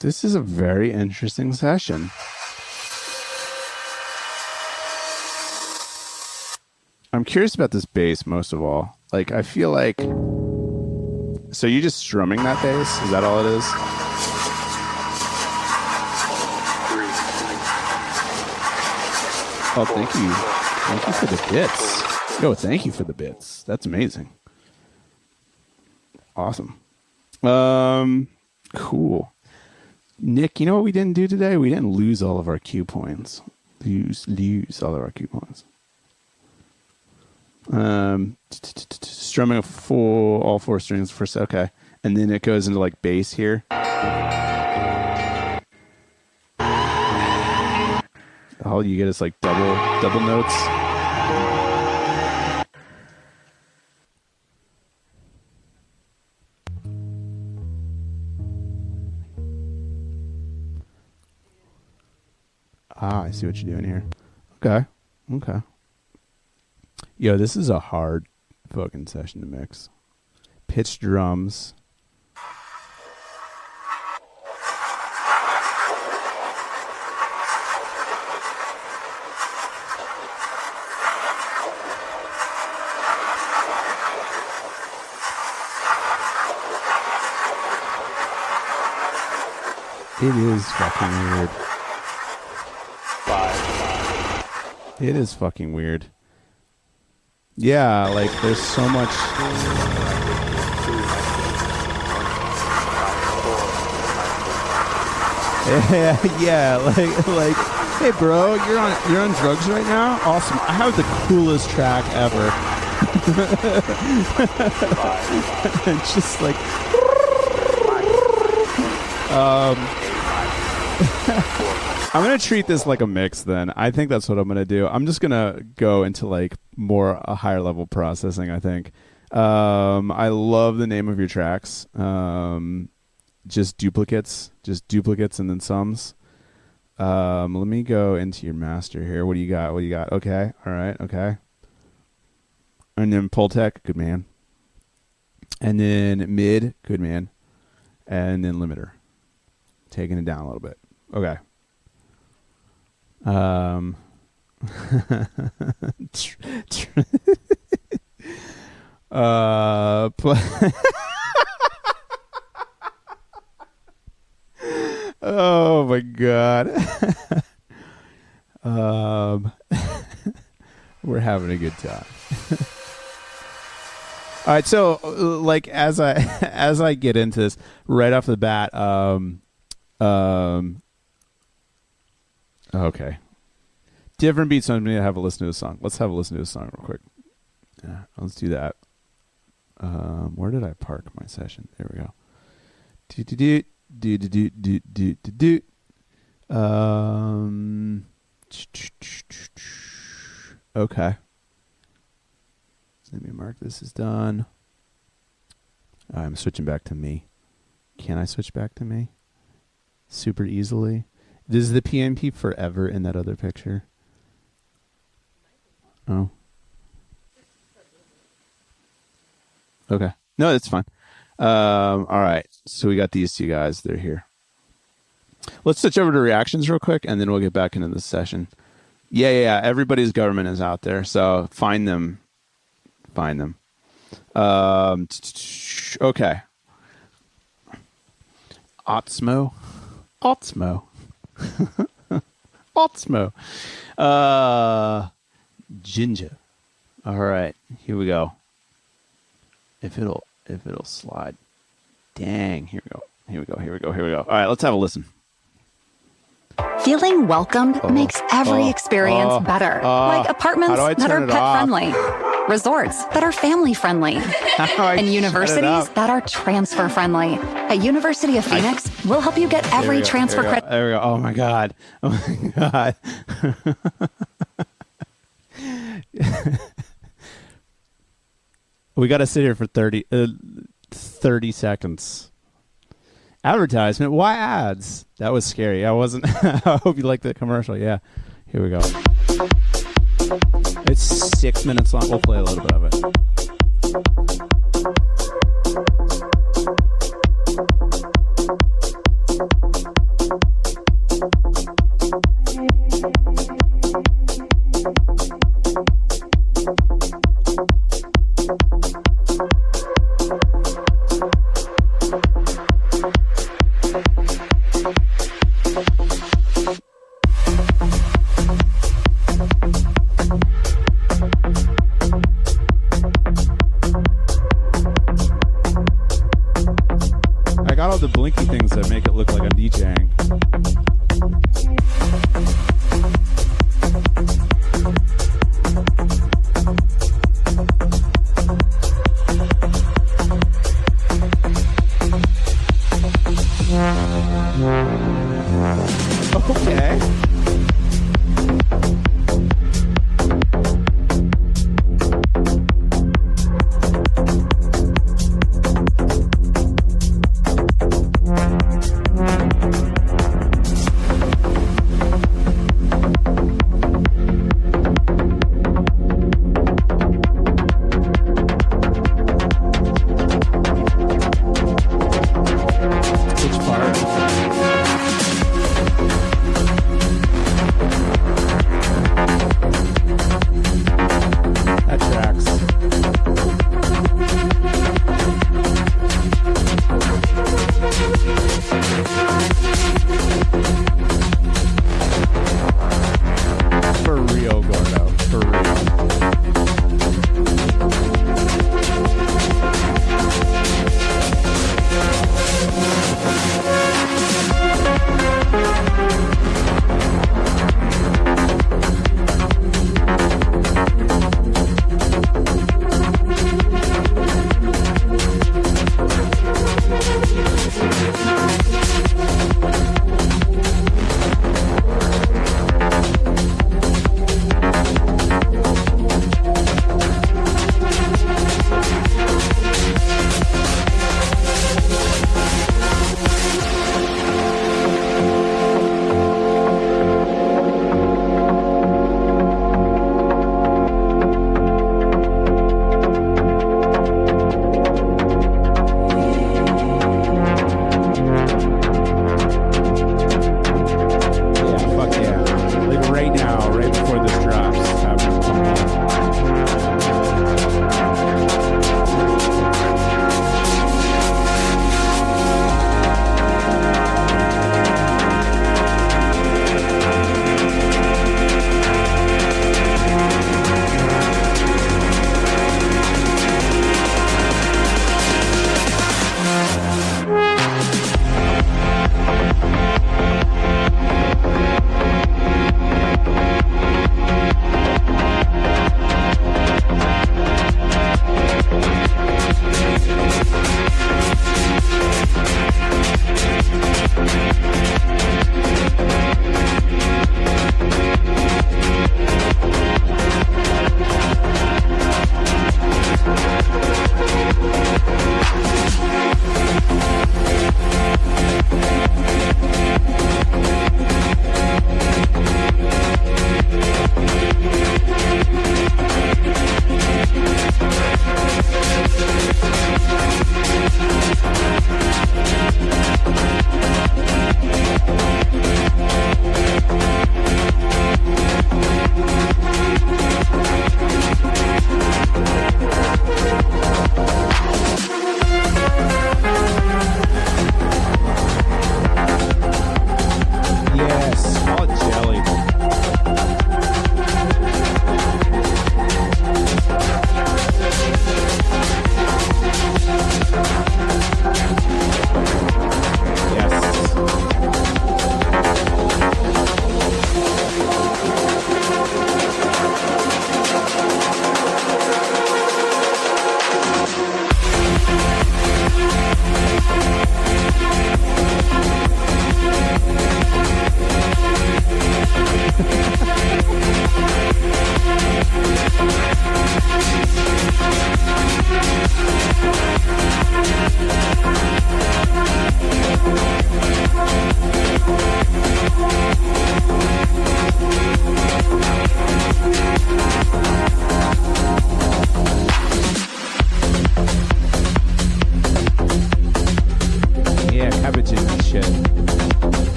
This is a very interesting session. I'm curious about this bass most of all. Like, I feel like... So you just strumming that bass? Is that all it is? 3. Oh, thank you. Thank you for the bits. Yo, thank you for the bits. That's amazing. Awesome. Cool. Nick, you know what we didn't do today? We didn't lose all of our cue points. Lose all of our cue points. Strumming all 4 strings first. Okay. And then it goes into like bass here. All you get is like double notes. Ah, I see what you're doing here. Okay. Yo, this is a hard fucking session to mix. Pitch drums. It is fucking weird. 5. It is fucking weird. Yeah, like there's so much. Yeah, like, hey bro, you're on drugs right now? Awesome. I have the coolest track ever. It's just like I'm gonna treat this like a mix then. I think that's what I'm gonna do. I'm just gonna go into like more a higher level processing, I think. I love the name of your tracks. Just duplicates and then sums. Let me go into your master here. What do you got? Okay. All right. Okay. And then Pultec, good man. And then mid, good man. And then limiter. Taking it down a little bit. Okay. Oh my god. We're having a good time. All right, so like as I get into this right off the bat, okay. Different beats on me to have a listen to a song. Let's have a listen to a song real quick. Yeah, let's do that. Where did I park my session? There we go. Okay. Let me mark this as done. I'm switching back to me. Can I switch back to me? Super easily. Is the PNP forever in that other picture? Oh. Okay. No, that's fine. All right. So we got these two guys. They're here. Let's switch over to reactions real quick, and then we'll get back into the session. Yeah. Everybody's government is out there, so find them. Okay. Otsmo. Ginger. All right, here we go. If it'll slide. Dang, here we go. All right, let's have a listen. Feeling welcomed makes every experience better. Like apartments that are pet-friendly, resorts that are family-friendly, and universities that are transfer-friendly. At University of Phoenix, we'll help you get every transfer credit. There we go. Oh my God. We got to sit here for 30 seconds. Advertisement? Why ads? That was scary. I wasn't. I hope you liked the commercial. Yeah. Here we go. It's 6 minutes long. We'll play a little bit of it. I got all the blinky things that make it look like I'm DJing. Okay.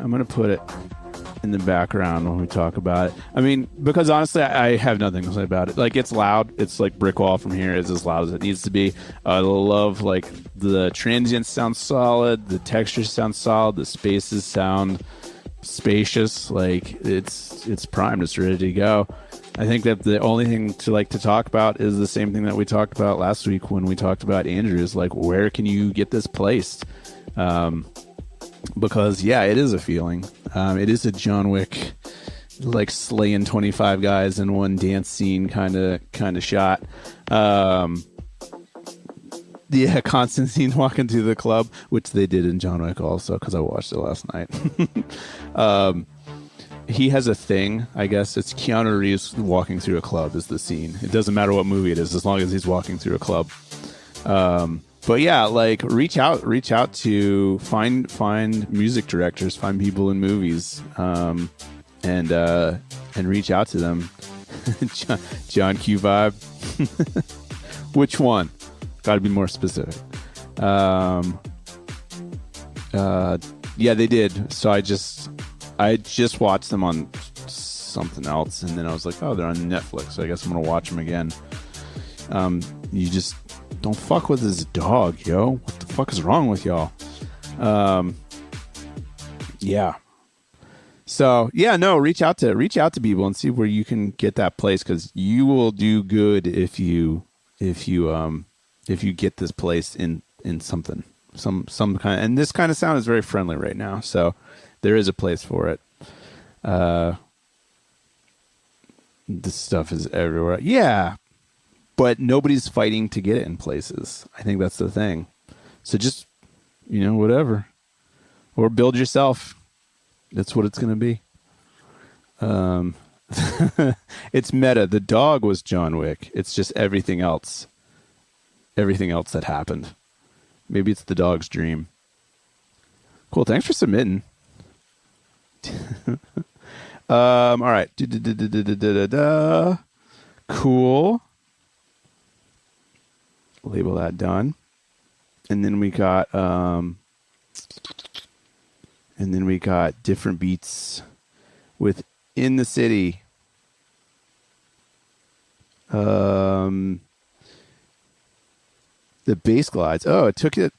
I'm gonna put it in the background when we talk about it. I mean, because honestly, I have nothing to say about it. Like, it's loud. It's like brick wall from here. It's as loud as it needs to be. I love, like, the transients sound solid. The textures sound solid. The spaces sound spacious. Like, it's primed. It's ready to go. I think that the only thing to talk about is the same thing that we talked about last week when we talked about Andrews. Like, where can you get this placed? Because yeah, it is a feeling. It is a John Wick, like, slaying 25 guys in one dance scene kind of shot. Yeah, Constantine walking through the club, which they did in John Wick also, because I watched it last night. He has a thing, I guess. It's Keanu Reeves walking through a club is the scene. It doesn't matter what movie it is, as long as he's walking through a club. But yeah, like, reach out to find music directors, find people in movies, and reach out to them. John Q Vibe. Which one? Got to be more specific. Yeah, they did. So I just watched them on something else, and then I was like, oh, they're on Netflix, so I guess I'm gonna watch them again. You just don't fuck with his dog, yo. What the fuck is wrong with y'all? Yeah. So yeah, no, reach out to people and see where you can get that place, because you will do good if you get this place in something, some kind. And this kind of sound is very friendly right now, so there is a place for it. This stuff is everywhere. Yeah. But nobody's fighting to get it in places. I think that's the thing. So just, whatever. Or build yourself. That's what it's going to be. It's meta. The dog was John Wick. It's just everything else. Everything else that happened. Maybe it's the dog's dream. Cool. Thanks for submitting. All right. Cool. Label that done. And then we got different beats with In the City. The bass glides. Oh, it took the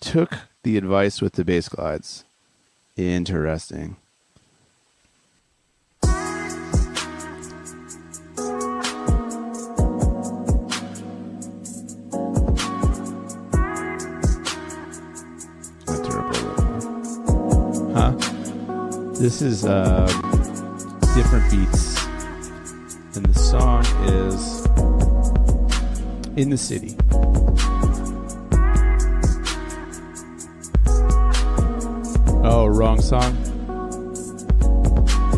advice with the bass glides. Interesting. This is different beats, and the song is In the City. Oh, wrong song.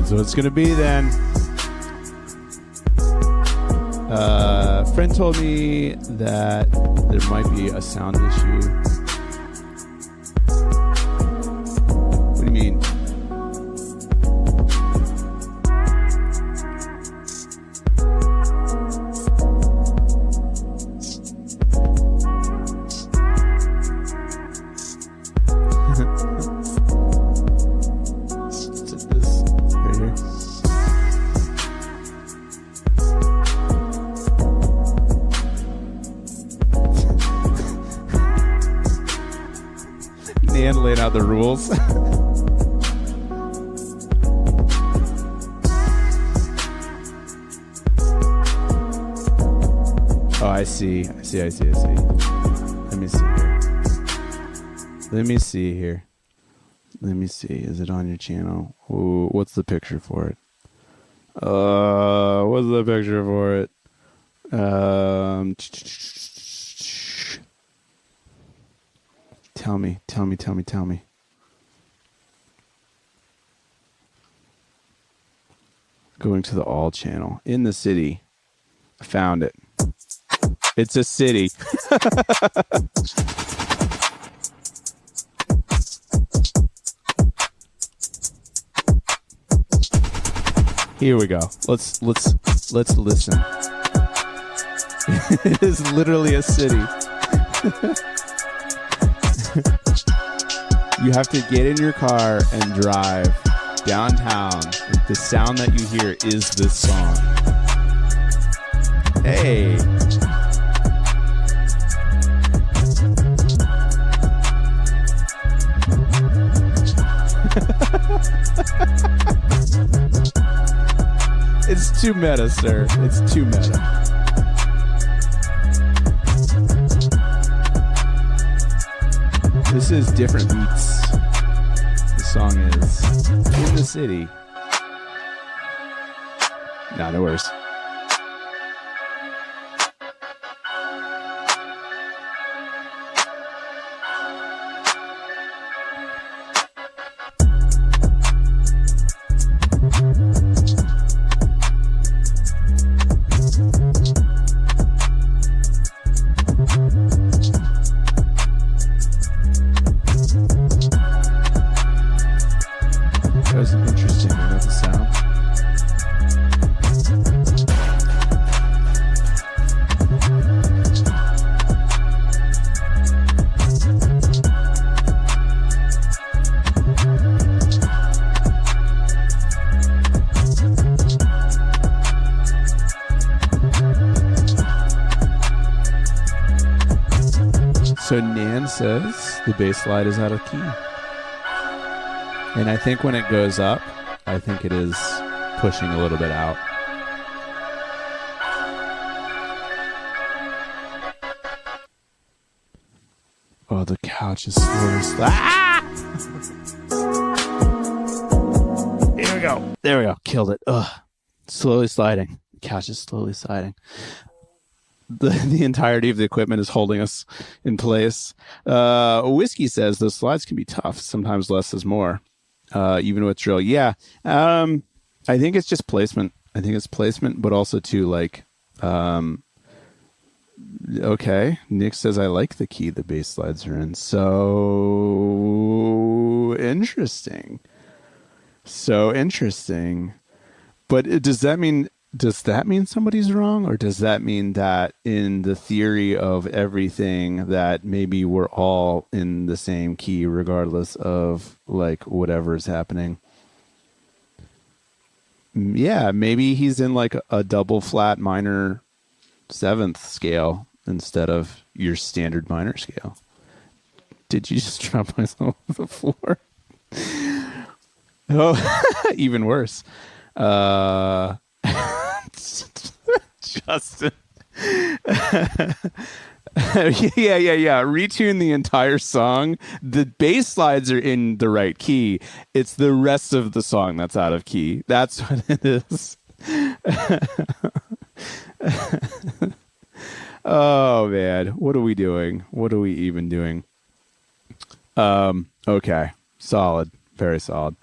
So it's gonna be then. Friend told me that there might be a sound issue. What do you mean? Laying out the rules. Oh, I see. Let me see here. Is it on your channel? Ooh, what's the picture for it? What's the picture for it? Tell me. Going to the all channel. In the City. I found it. It's a city. Here we go. Let's listen. It is literally a city. You have to get in your car and drive downtown. The sound that you hear is this song. Hey. It's too meta, sir. It's too meta. This is Different Beats. The song is In the City. Nah, no worries. That was interesting. I got the sound. So Nan says the bass slide is out of key. And I think when it goes up, I think it is pushing a little bit out. Oh, the couch is slowly Here we go. There we go. Killed it. Ugh. Slowly sliding. The couch is slowly sliding. The entirety of the equipment is holding us in place. Whiskey says those slides can be tough. Sometimes less is more. Even with drill. Yeah. I think it's just placement. I think it's placement, but also too like, okay. Nick says, I like the key the bass slides are in. So interesting. So interesting. But does that mean somebody's wrong, or does that mean that in the theory of everything that maybe we're all in the same key regardless of like whatever is happening? Yeah, maybe he's in like a double flat minor seventh scale instead of your standard minor scale. Did you just drop myself on the floor? Oh, even worse. Justin. Yeah. Retune the entire song. The bass slides are in the right key. It's the rest of the song that's out of key. That's what it is. Oh, man. What are we doing? What are we even doing? Okay. Solid. Very solid.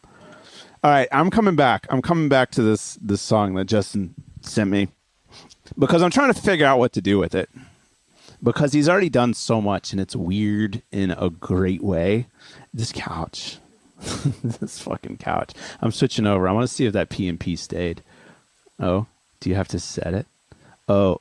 All right. I'm coming back. I'm coming back to this song that Justin sent me, because I'm trying to figure out what to do with it, because he's already done so much and it's weird in a great way. This couch, this fucking couch. I'm switching over. I want to see if that P&P stayed. Oh, do you have to set it? Oh.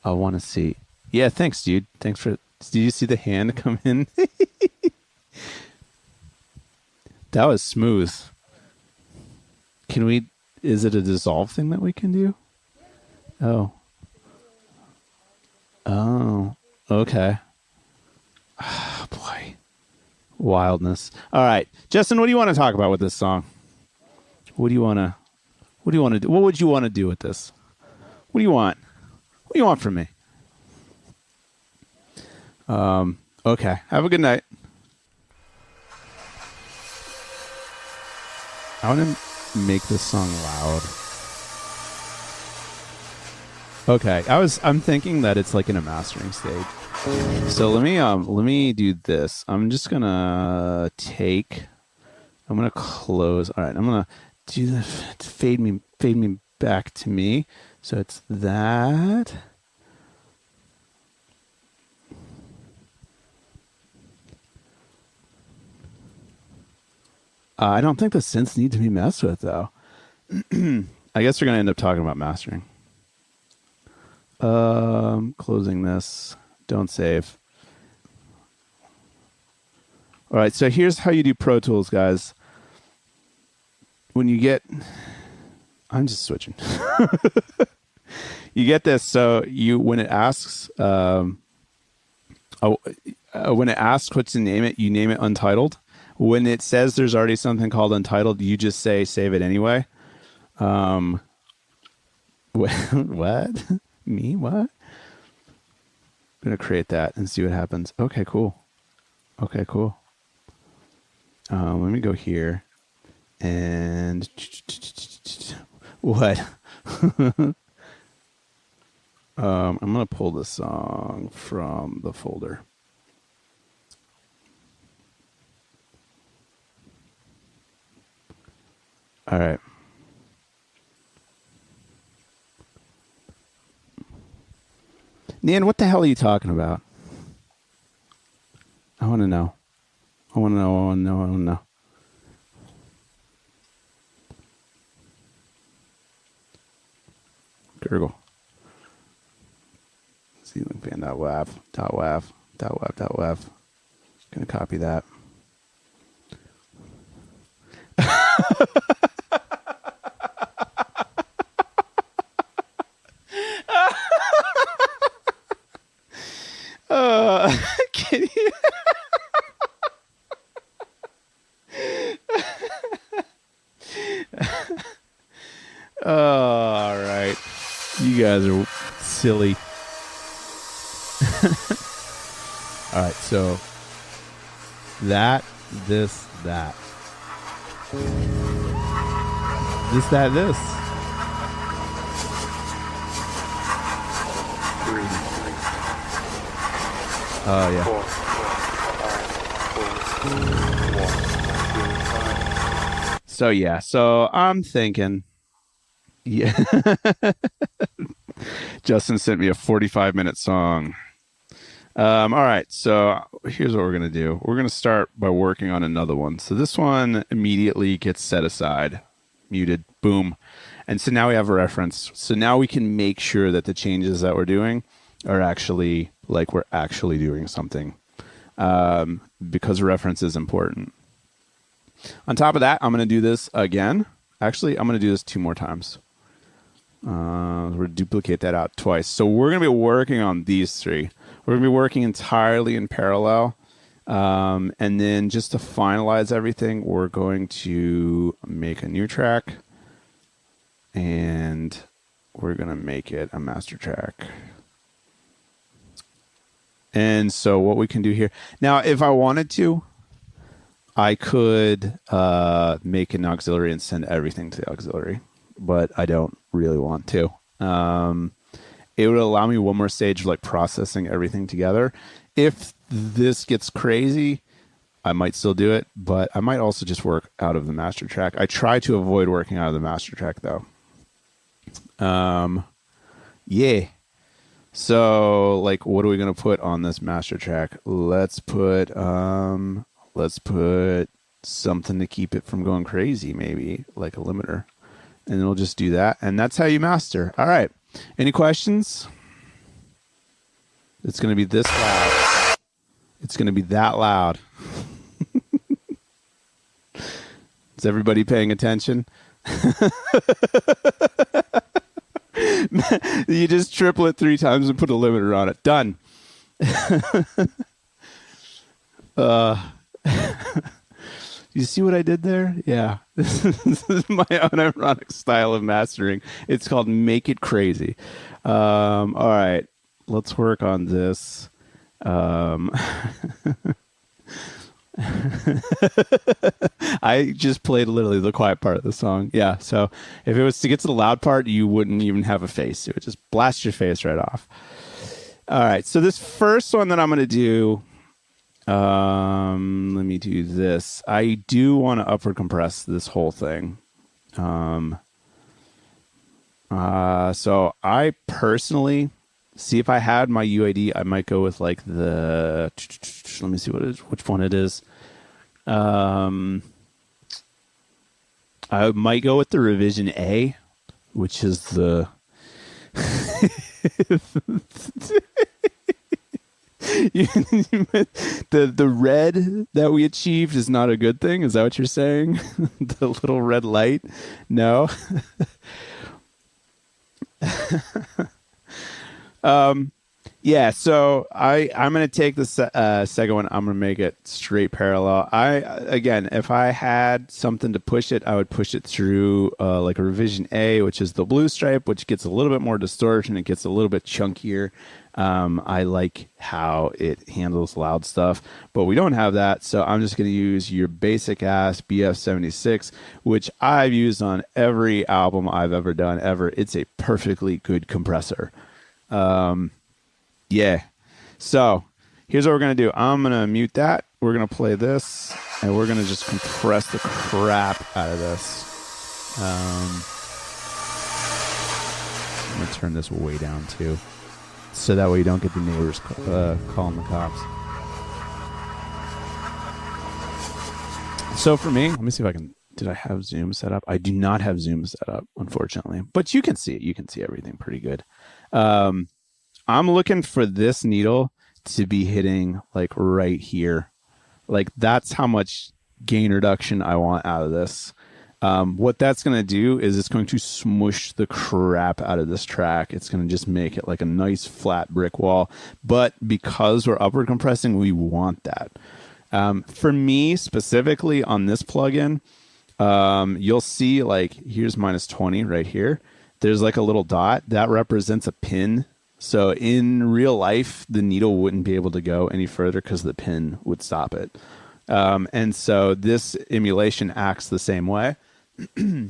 I want to see. Yeah. Thanks, dude. Thanks for, did you see the hand come in? That was smooth. Can we, is it a dissolve thing that we can do? Oh, okay. Oh, boy. Wildness. All right. Justin, what do you want to talk about with this song? What do you want to do? What would you want to do with this? What do you want? What do you want from me? Okay. Have a good night. I want to make this song loud. Okay, I'm thinking that it's like in a mastering stage. So let me do this. I'm just gonna close. All right, I'm gonna do the fade me back to me. So it's that. I don't think the synths need to be messed with, though. I guess we're going to end up talking about mastering. Closing this. Don't save. All right, so here's how you do Pro Tools, guys. When you get... I'm just switching. You get this, so when it asks... when it asks what to name it, you name it Untitled. When it says there's already something called Untitled, you just say save it anyway. What? Me? What? I'm going to create that and see what happens. Okay, cool. Let me go here and what? I'm going to pull this song from the folder. All right. Nan, what the hell are you talking about? I want to know. I want to know. Gurgle. CeilingFan.wav. Gonna copy that. Can you? All right. You guys are silly. All right, so that. This. Oh, yeah. 4, 5, 4, 3, 2, 1, 0. So I'm thinking, yeah. Justin sent me a 45-minute song. All right, so here's what we're going to do. We're going to start by working on another one. So this one immediately gets set aside, muted, boom. And so now we have a reference. So now we can make sure that the changes that we're doing are actually like we're actually doing something, because reference is important. On top of that, I'm going to do this again. Actually, I'm going to do this 2 more times. We'll duplicate that out twice. So we're going to be working on these 3. We're going to be working entirely in parallel. And then just to finalize everything, we're going to make a new track. And we're going to make it a master track. And so what we can do here... Now, if I wanted to, I could make an auxiliary and send everything to the auxiliary. But I don't really want to. It would allow me one more stage of like processing everything together. If this gets crazy, I might still do it, but I might also just work out of the master track. I try to avoid working out of the master track though. Yeah. So like, what are we going to put on this master track? Let's put something to keep it from going crazy, maybe like a limiter. And then we'll just do that. And that's how you master. All right. Any questions? It's going to be this loud. It's going to be that loud. Is everybody paying attention? You just triple it 3 times and put a limiter on it. Done. You see what I did there? Yeah. This is my unironic style of mastering. It's called Make It Crazy. All right. Let's work on this. I just played literally the quiet part of the song. Yeah. So if it was to get to the loud part, you wouldn't even have a face. It would just blast your face right off. All right. So this first one that I'm going to do... let me do this. I do want to upward compress this whole thing. So I personally see if I had my UAD, I might go with like the, let me see which one it is. I might go with the revision A, which is the, the red that we achieved is not a good thing. Is that what you're saying? The little red light? No. Yeah, so I'm going to take the second one. I'm going to make it straight parallel. Again, if I had something to push it, I would push it through like a revision A, which is the blue stripe, which gets a little bit more distortion. It gets a little bit chunkier. I like how it handles loud stuff, but we don't have that. So I'm just going to use your basic ass BF76, which I've used on every album I've ever done ever. It's a perfectly good compressor. Yeah. So here's what we're going to do. I'm going to mute that. We're going to play this, and we're going to just compress the crap out of this. I'm going to turn this way down, too, so that way you don't get the neighbors calling the cops. So for me, let me see if I can... Did I have Zoom set up? I do not have Zoom set up, unfortunately. But you can see it. You can see everything pretty good. I'm looking for this needle to be hitting like right here. Like that's how much gain reduction I want out of this. What that's going to do is it's going to smush the crap out of this track. It's going to just make it like a nice flat brick wall. But because we're upward compressing, we want that. For me specifically on this plugin, you'll see like here's -20 right here. There's like a little dot that represents a pin. So in real life, the needle wouldn't be able to go any further because the pin would stop it. And so this emulation acts the same way.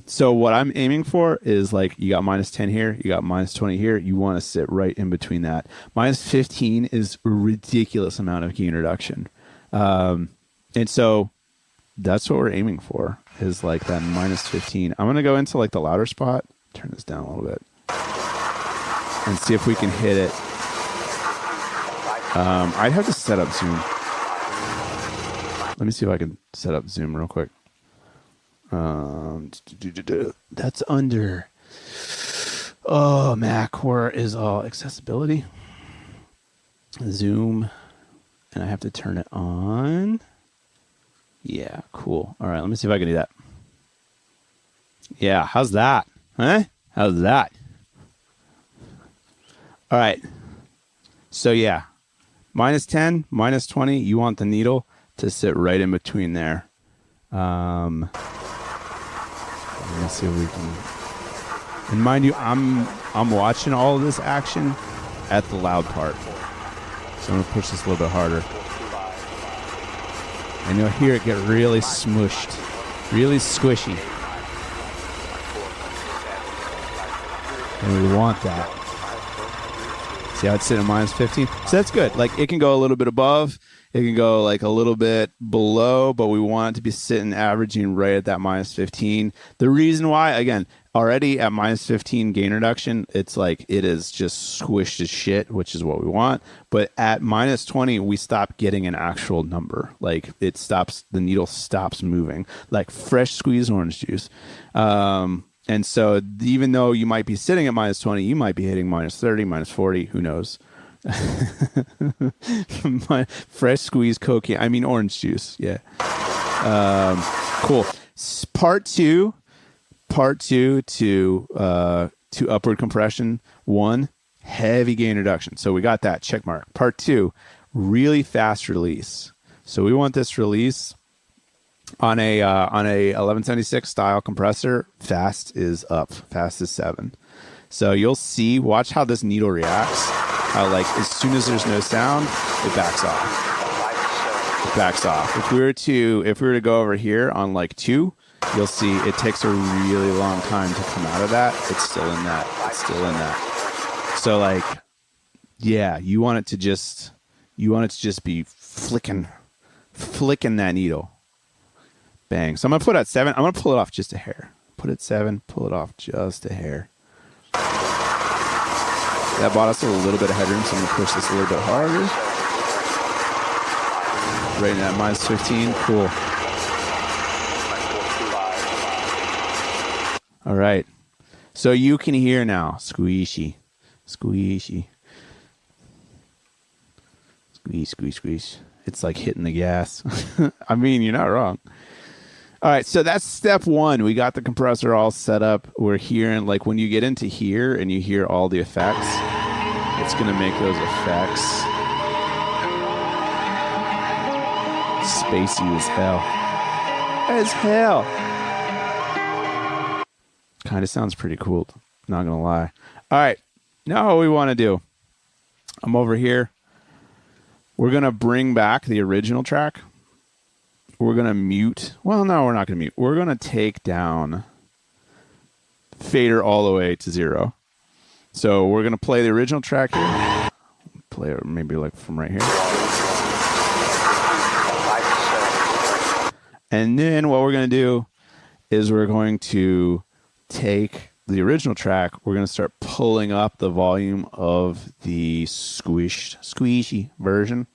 So what I'm aiming for is like you got -10 here, you got -20 here. You want to sit right in between that. -15 is a ridiculous amount of gain reduction. And so that's what we're aiming for is like that -15. I'm going to go into like the louder spot. Turn this down a little bit. And see if we can hit it. I'd have to set up Zoom. Let me see if I can set up Zoom real quick. That's under. Oh, Mac, where is all accessibility? Zoom. And I have to turn it on. Yeah, cool. All right, let me see if I can do that. Yeah, how's that? Huh? How's that? All right. So yeah, -10, -20. You want the needle to sit right in between there. Let me see if we can. And mind you, I'm watching all of this action at the loud part. So I'm gonna push this a little bit harder. And you'll hear it get really smushed, really squishy. And we want that. See how it's sitting at -15? So that's good. Like it can go a little bit above. It can go like a little bit below, but we want it to be sitting averaging right at that -15. The reason why, again, already at -15 gain reduction, it's like it is just squished as shit, which is what we want. But at -20, we stop getting an actual number. Like it stops, the needle stops moving, like fresh squeezed orange juice. And so even though you might be sitting at -20, you might be hitting -30, -40, who knows? My fresh squeezed cocaine, I mean orange juice. Yeah. Cool. Part two to upward compression. 1, heavy gain reduction. So we got that check mark. Part 2, really fast release. So we want this release on a 1176 style compressor. Fast is up. Fast is 7. So you'll see. Watch how this needle reacts. How like as soon as there's no sound, it backs off. It backs off. If we were to go over here on like 2, you'll see it takes a really long time to come out of that. It's still in that. It's still in that. So like, yeah, you want it to just be flicking that needle. Bang. So I'm gonna put it at 7. I'm gonna pull it off just a hair. Put it at 7. Pull it off just a hair. That bought us a little bit of headroom, so I'm gonna push this a little bit harder. Right in at -15. Cool. All right. So you can hear now. Squishy. Squishy. Squeeze. It's like hitting the gas. I mean, you're not wrong. All right, so that's step one. We got the compressor all set up. We're hearing, like, when you get into here and you hear all the effects, it's going to make those effects spacey as hell. Kind of sounds pretty cool, not going to lie. All right, now what we want to do. I'm over here. We're going to bring back the original track. We're going to mute. Well, no, we're not going to mute. We're going to take down fader all the way to 0. So we're going to play the original track here. Play it maybe like from right here. And then what we're going to do is we're going to take the original track. We're going to start pulling up the volume of the squishy version.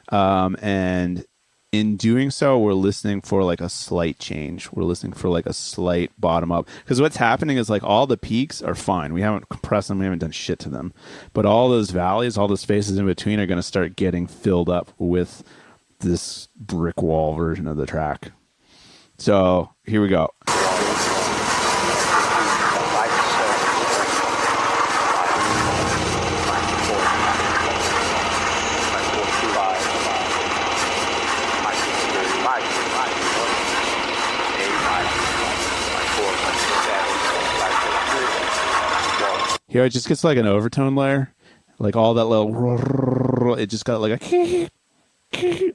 And in doing so, we're listening for like a slight change. We're listening for like a slight bottom up. Because what's happening is like all the peaks are fine. We haven't compressed them. We haven't done shit to them. But all those valleys, all the spaces in between are going to start getting filled up with this brick wall version of the track. So here we go. Here it just gets like an overtone layer, like all that little. It just got like a.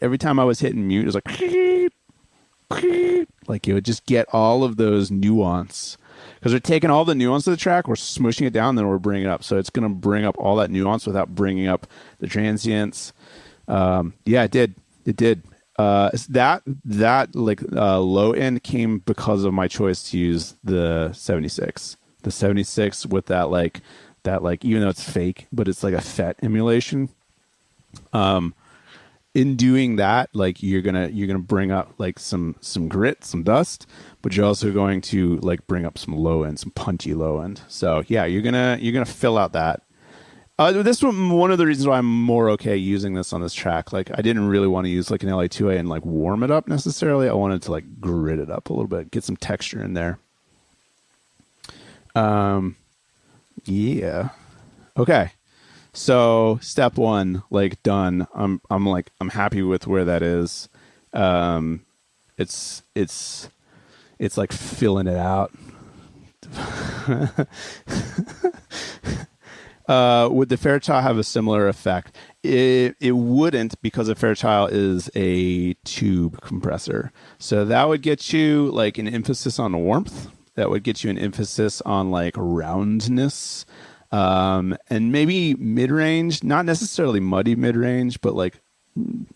Every time I was hitting mute, it was like you would just get all of those nuance, because we're taking all the nuance of the track, we're smushing it down, then we're bringing it up. So it's going to bring up all that nuance without bringing up the transients. Yeah, it did. That low end came because of my choice to use the 76. The 76 with that even though it's fake, but it's like a FET emulation. In doing that, like you're gonna bring up like some grit, some dust, but you're also going to like bring up some low end, some punchy low end. So yeah, you're gonna fill out that. This one of the reasons why I'm more okay using this on this track. Like I didn't really want to use like an LA2A and like warm it up necessarily. I wanted to like grit it up a little bit, get some texture in there. Yeah. Okay. So step one, like done. I'm happy with where that is. It's like filling it out. Would the Fairchild have a similar effect? It wouldn't, because a Fairchild is a tube compressor. So that would get you like an emphasis on warmth. That would get you an emphasis on like roundness, and maybe mid-range, not necessarily muddy mid-range, but like,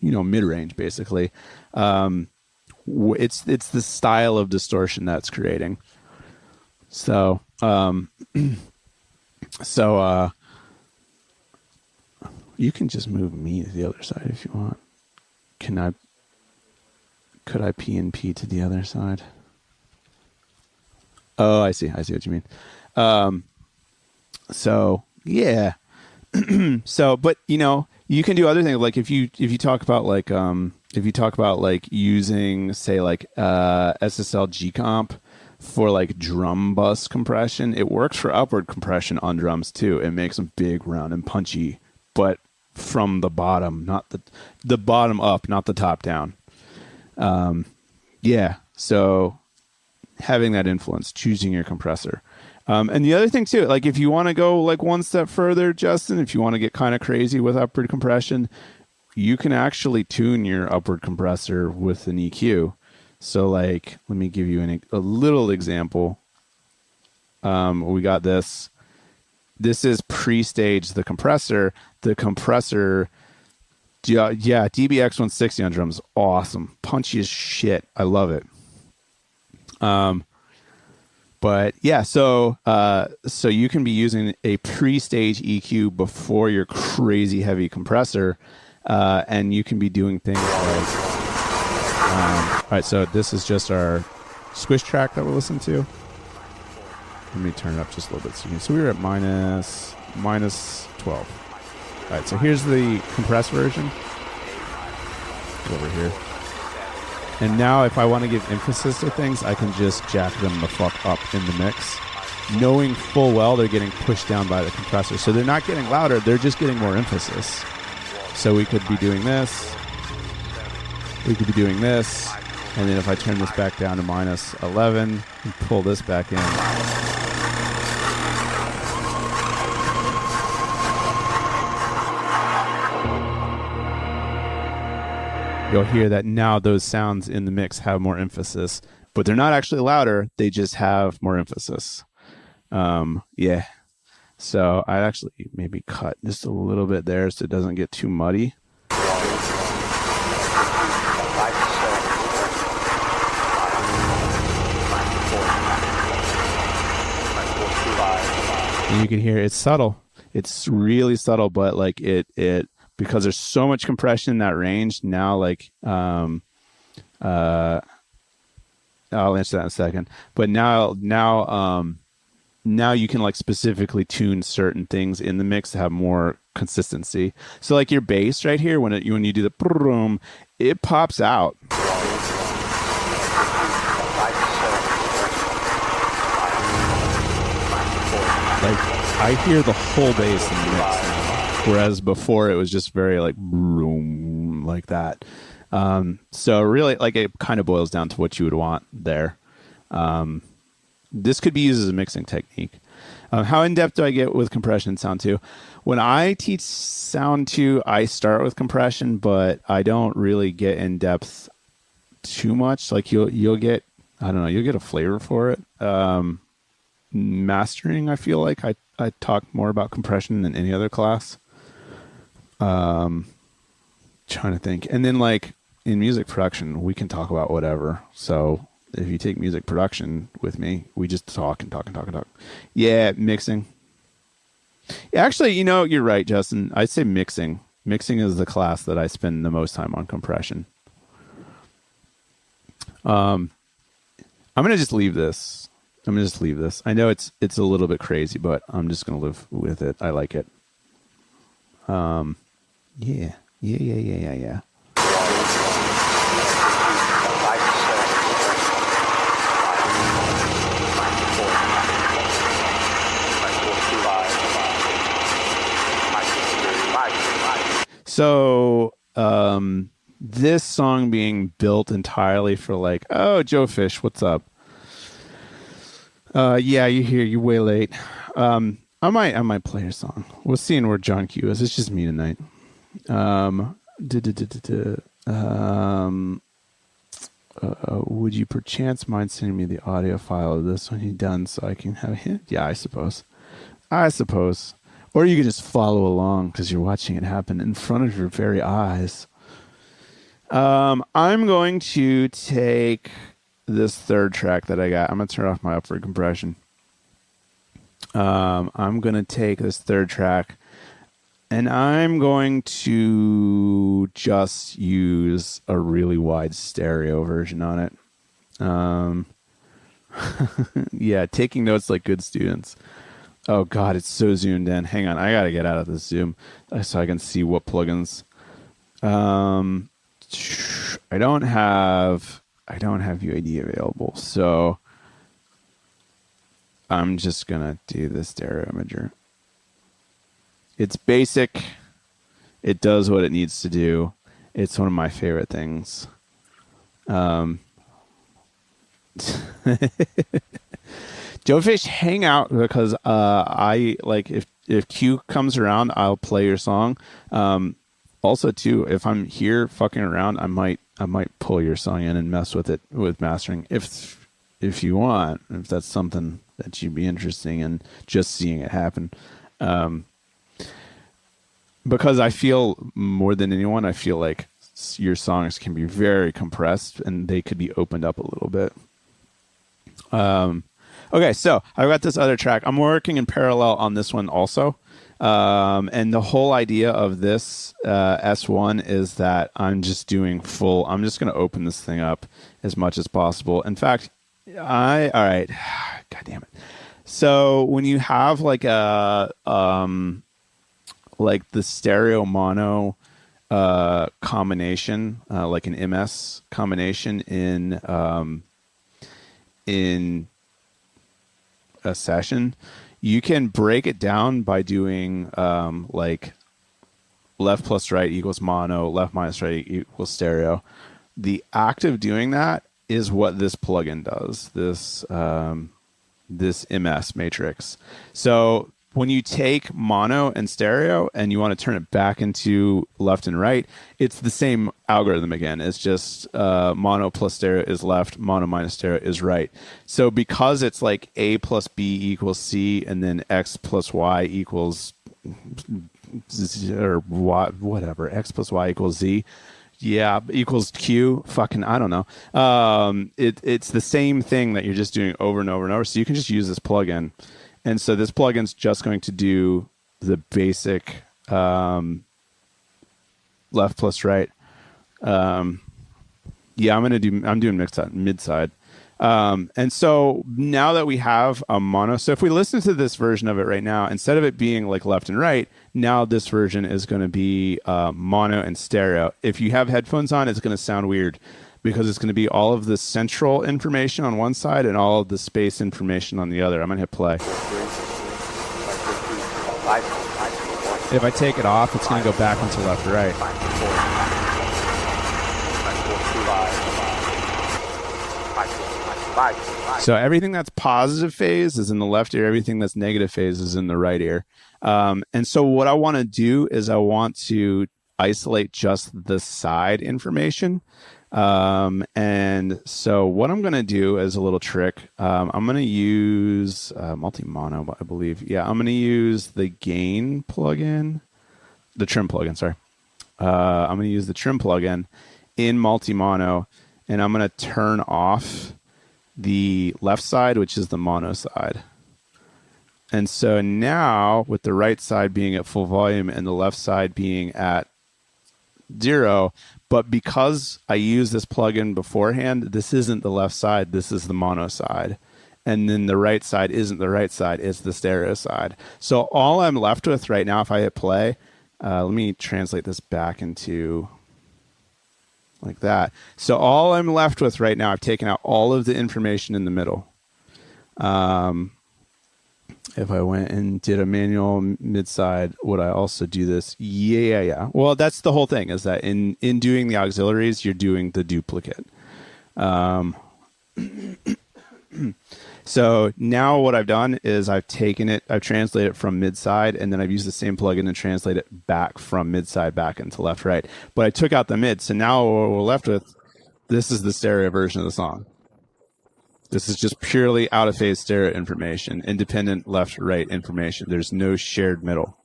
mid-range basically. It's the style of distortion that's creating. So, you can just move me to the other side if you want. Could I P&P to the other side? Oh, I see what you mean. So yeah. So, but you can do other things. Like if you talk about like using say like SSL G-Comp for like drum bus compression, it works for upward compression on drums too. It makes them big, round, and punchy, but from the bottom, not the bottom up, not the top down. Yeah. So having that influence, choosing your compressor. And the other thing too, like if you want to go like one step further, Justin, if you want to get kind of crazy with upward compression, you can actually tune your upward compressor with an EQ. So like, let me give you a little example. We got this. This is pre-stage the compressor. The compressor, yeah, DBX 160 on drums, awesome, punchy as shit. I love it. But yeah, so you can be using a pre-stage EQ before your crazy heavy compressor, and you can be doing things like, all right, so this is just our squish track that we're listening to. Let me turn it up just a little bit so we were at minus 12. All right, so here's the compressed version. over here. And now if I want to give emphasis to things, I can just jack them the fuck up in the mix, knowing full well they're getting pushed down by the compressor. So they're not getting louder, they're just getting more emphasis. So we could be doing this, we could be doing this, and then if I turn this back down to minus 11 and pull this back in, you'll hear that now those sounds in the mix have more emphasis, but they're not actually louder, they just have more emphasis. Yeah. So I'd actually maybe cut just a little bit there so it doesn't get too muddy. And you can hear it's subtle. It's really subtle, but like it because there's so much compression in that range now, like I'll answer that in a second. But now you can like specifically tune certain things in the mix to have more consistency. So like your bass right here, when you do the boom, it pops out. Like I hear the whole bass in the mix now, whereas before it was just very like boom, like that. So really, like it kind of boils down to what you would want there. This could be used as a mixing technique. How in-depth do I get with compression and sound 2? When I teach sound 2, I start with compression, but I don't really get in-depth too much. Like you'll get, I don't know, you'll get a flavor for it. Mastering, I feel like I talk more about compression than any other class. Trying to think. And then like in music production, we can talk about whatever. So if you take music production with me, we just talk and talk and talk and talk. Yeah, mixing. Actually, you know, you're right, Justin. I'd say mixing. Mixing is the class that I spend the most time on compression. I'm going to just leave this. I know it's a little bit crazy, but I'm just going to live with it. I like it. Yeah. So, this song being built entirely for like, oh, Joe Fish, what's up? Yeah, you're way late. I might play your song. We'll see where John Q is. It's just me tonight. Would you perchance mind sending me the audio file of this when you're done so I can have a hint? Yeah, I suppose. Or you can just follow along because you're watching it happen in front of your very eyes. I'm going to take this third track that I got. I'm going to turn off my upward compression. I'm going to take this third track and I'm going to just use a really wide stereo version on it. Yeah, taking notes like good students. Oh God, it's so zoomed in. Hang on, I gotta get out of this zoom so I can see what plugins. I don't have UAD available, so I'm just gonna do the stereo imager. It's basic. It does what it needs to do. It's one of my favorite things. Joe Fish, hang out because I like if Q comes around, I'll play your song. Also, too, if I'm here fucking around, I might pull your song in and mess with it with mastering if you want, if that's something that you'd be interested in, just seeing it happen. Because I feel more than anyone, I feel like your songs can be very compressed and they could be opened up a little bit. Okay, so I've got this other track. I'm working in parallel on this one also. And the whole idea of this S1 is that I'm just doing full. I'm just going to open this thing up as much as possible. In fact, all right. God damn it. So when you have like a like the stereo mono combination, like an MS combination in a session, you can break it down by doing like left plus right equals mono, left minus right equals stereo. The act of doing that is what this plugin does, this MS matrix. So when you take mono and stereo and you want to turn it back into left and right, it's the same algorithm again. It's just mono plus stereo is left, mono minus stereo is right. So because it's like A plus B equals C, and then X plus Y equals or y, whatever, X plus Y equals Z, yeah, equals Q, fucking, I don't know. It's the same thing that you're just doing over and over and over. So you can just use this plugin. And so this plugin's just going to do the basic left plus right. I'm doing mid side. And so now that we have a mono, so if we listen to this version of it right now, instead of it being like left and right, now this version is going to be mono and stereo. If you have headphones on, it's going to sound weird, because it's going to be all of the central information on one side and all of the space information on the other. I'm going to hit play. If I take it off, it's going to go back into left or right. So everything that's positive phase is in the left ear. Everything that's negative phase is in the right ear. And so what I want to do is I want to isolate just the side information. And so what I'm going to do as a little trick, I'm going to use multi-mono, I believe. Yeah, I'm going to use the gain plugin, the trim plugin, sorry. I'm going to use the trim plugin in multi-mono, and I'm going to turn off the left side, which is the mono side. And so now with the right side being at full volume and the left side being at 0, but because I use this plugin beforehand, this isn't the left side, this is the mono side. And then the right side isn't the right side, it's the stereo side. So all I'm left with right now, if I hit play, let me translate this back into like that. So all I'm left with right now, I've taken out all of the information in the middle. If I went and did a manual mid-side, would I also do this? Yeah. Well, that's the whole thing, is that in doing the auxiliaries, you're doing the duplicate. So now what I've done is I've taken it, I've translated it from mid-side, and then I've used the same plugin to translate it back from mid-side back into left-right. But I took out the mid, so now what we're left with, this is the stereo version of the song. This is just purely out-of-phase stereo information, independent left-right information. There's no shared middle.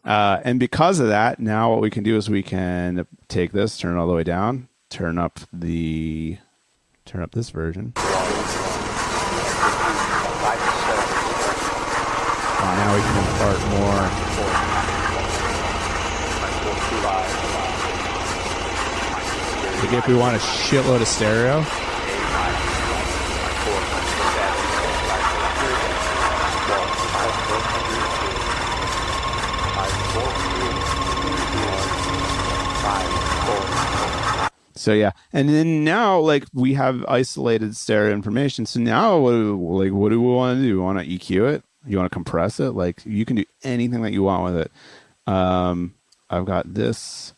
And because of that, now what we can do is we can take this, turn it all the way down, turn up this version. Now we can impart more. Like if we want a shitload of stereo, so yeah, and then now like we have isolated stereo information. So now what do we want to do? We want to EQ it? You want to compress it? Like you can do anything that you want with it. I've got this.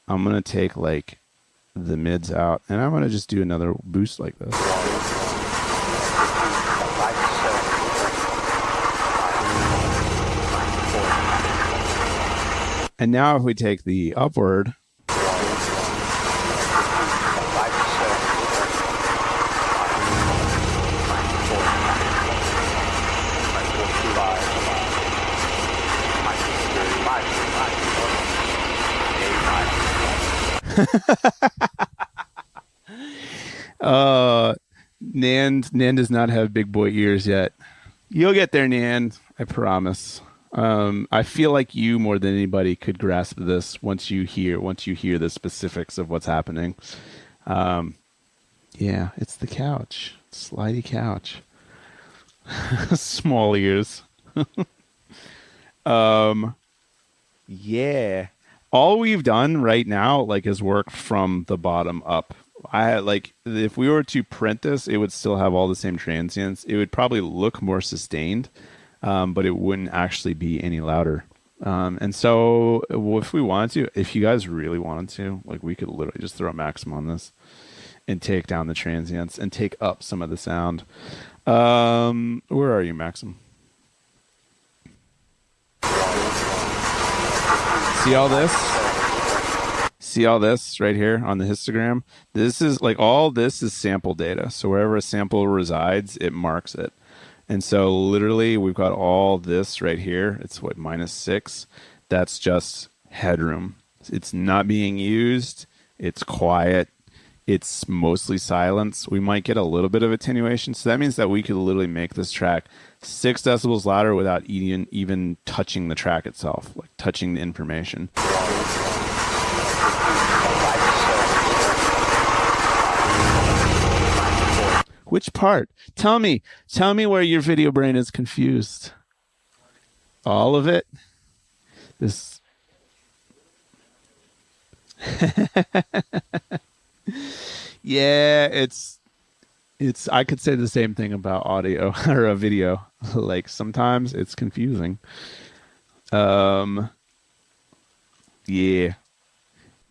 I'm gonna take like the mids out, and I'm gonna just do another boost like this. And now if we take the upward, Nan does not have big boy ears yet. You'll get there, Nan. I promise. I feel like you more than anybody could grasp this once you hear the specifics of what's happening. Yeah, it's the couch. Slidey couch. Small ears. Yeah. all we've done right now, like, is work from the bottom up. If we were to print this, it would still have all the same transients. It would probably look more sustained, but it wouldn't actually be any louder. And so if we wanted to, if you guys really wanted to, like, we could literally just throw a Maxim on this and take down the transients and take up some of the sound. Where are you, Maxim? See all this? See all this right here on the histogram? This is like, all this is sample data. So wherever a sample resides, it marks it. And so literally we've got all this right here. It's what, -6? That's just headroom. It's not being used. It's quiet. It's mostly silence. We might get a little bit of attenuation. So that means that we could literally make this track 6 decibels louder without even touching the track itself, like touching the information. Which part? Tell me where your video brain is confused. All of it? This. Yeah, it's I could say the same thing about audio or a video. Like, sometimes it's confusing. Yeah.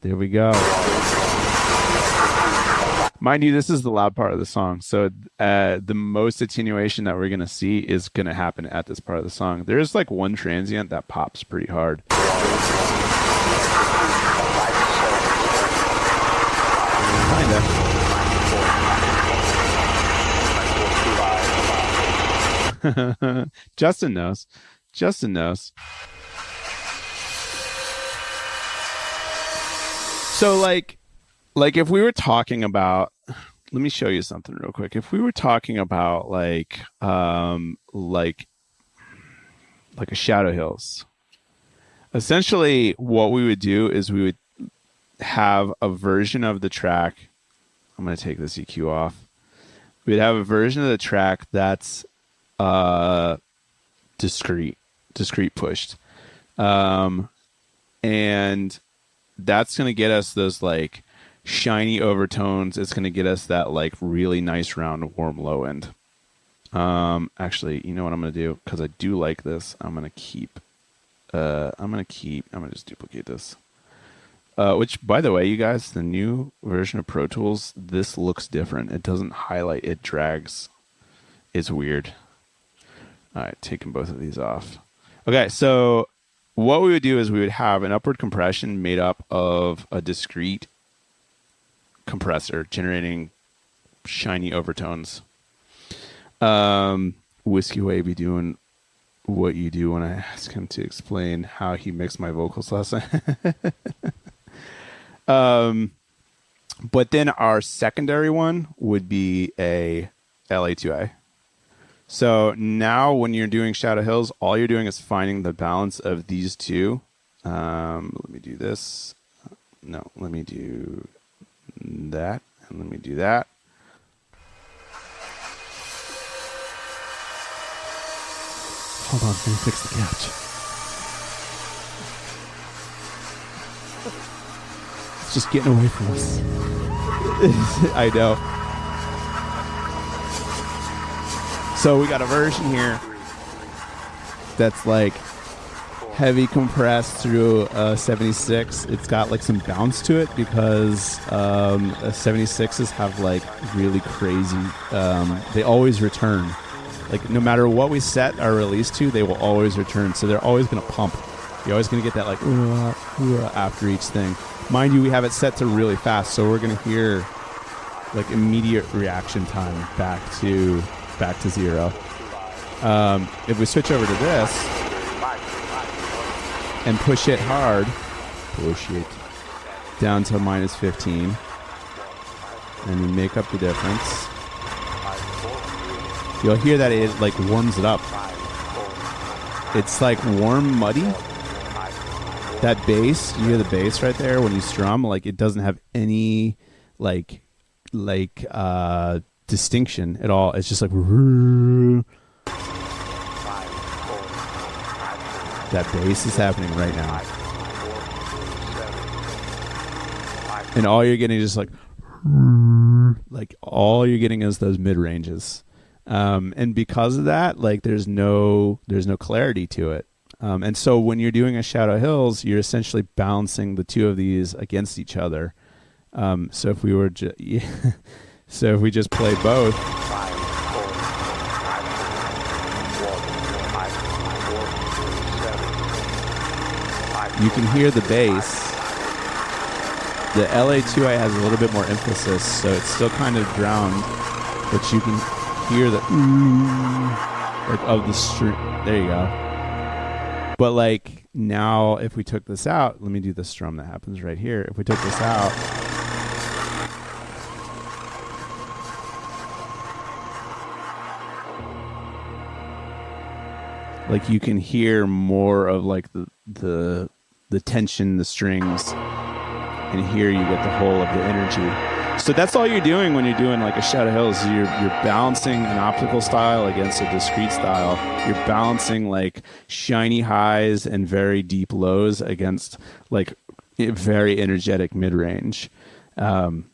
There we go. Mind you, this is the loud part of the song. So the most attenuation that we're going to see is going to happen at this part of the song. There's like one transient that pops pretty hard. Kinda. Justin knows. So like if we were talking about, let me show you something real quick. If we were talking about like a Shadow Hills, essentially what we would do is we would have a version of the track. I'm going to take this EQ off. We'd have a version of the track that's discrete pushed. And that's going to get us those like shiny overtones. It's going to get us that like really nice round warm low end. Actually, you know what I'm going to do? Because I do like this. I'm going to just duplicate this. Which, by the way, you guys, the new version of Pro Tools, this looks different. It doesn't highlight, it drags. It's weird. All right, taking both of these off. Okay, so what we would do is we would have an upward compression made up of a discrete compressor generating shiny overtones. Whiskey Way be doing what you do when I ask him to explain how he mixed my vocals last night. But then our secondary one would be a LA2A. So now when you're doing Shadow Hills, all you're doing is finding the balance of these two. Let me do this. No, let me do that. And let me do that. Hold on, let me fix the couch. It's just getting away from us. I know. So we got a version here that's like heavy compressed through a 76. It's got like some bounce to it because 76s have like really crazy, they always return. Like no matter what we set our release to, they will always return. So they're always going to pump. You're always going to get that like after each thing. Mind you, we have it set to really fast, so we're going to hear like immediate reaction time back to 0. If we switch over to this and push it hard, down to -15, and we make up the difference, you'll hear that it like warms it up. It's like warm, muddy. That bass, you hear the bass right there when you strum, like it doesn't have any like distinction at all. It's just like that bass is happening right now. And all you're getting is just like all you're getting is those mid ranges. And because of that, like there's no clarity to it. And so when you're doing a Shadow Hills, you're essentially balancing the two of these against each other. So if we were so if we just play both, you can hear the bass. The LA2A has a little bit more emphasis, so it's still kind of drowned, but you can hear the like of the string. There you go. But like now, if we took this out, let me do the strum that happens right here. If we took this out, like you can hear more of like the tension, the strings, and here you get the whole of the energy. So that's all you're doing when you're doing like a Shadow Hills. You're balancing an optical style against a discrete style. You're balancing like shiny highs and very deep lows against like very energetic mid-range. And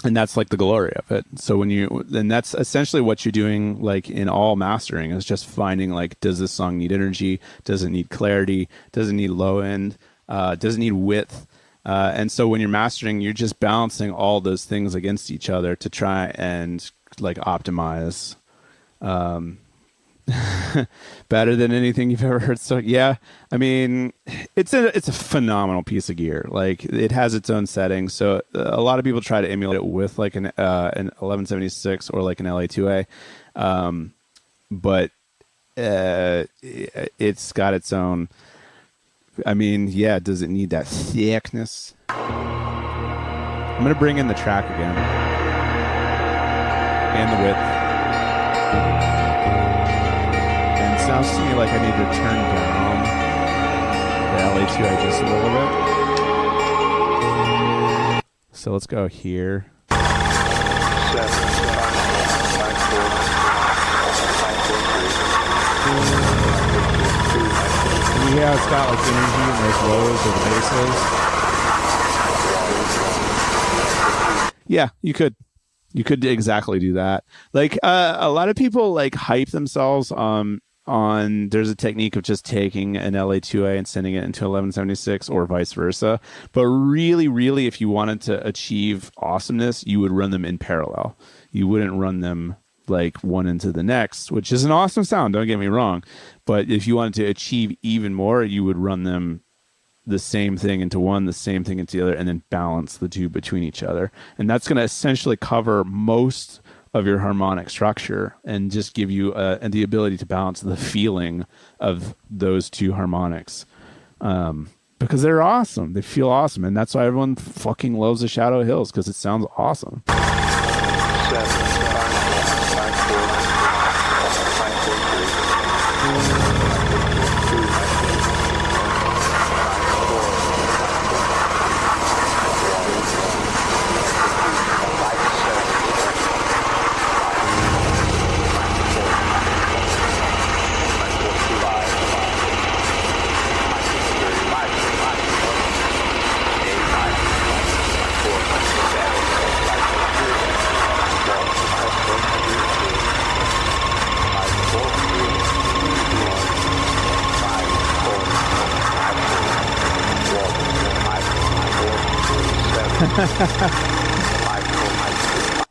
that's like the glory of it. So then that's essentially what you're doing like in all mastering, is just finding like, does this song need energy? Does it need clarity? Does it need low end? Does it need width? And so when you're mastering, you're just balancing all those things against each other to try and like optimize better than anything you've ever heard. So yeah, I mean, it's a phenomenal piece of gear. Like it has its own settings. So a lot of people try to emulate it with like an 1176 or like an LA2A. But it's got its own. I mean, yeah, does it need that thickness? I'm going to bring in the track again. And the width. And it sounds to me like I need to turn down the LA2A just a little bit. So let's go here. Yeah, it's got like energy in those lows or the basses. Yeah, you could exactly do that. Like a lot of people like hype themselves on there's a technique of just taking an LA2A and sending it into 1176 or vice versa. But really, if you wanted to achieve awesomeness, you would run them in parallel. You wouldn't run them like one into the next, which is an awesome sound, don't get me wrong. But if you wanted to achieve even more, you would run them the same thing into one, the same thing into the other, and then balance the two between each other. And that's going to essentially cover most of your harmonic structure and just give you the ability to balance the feeling of those two harmonics. Because they're awesome. They feel awesome. And that's why everyone fucking loves the Shadow Hills, because it sounds awesome.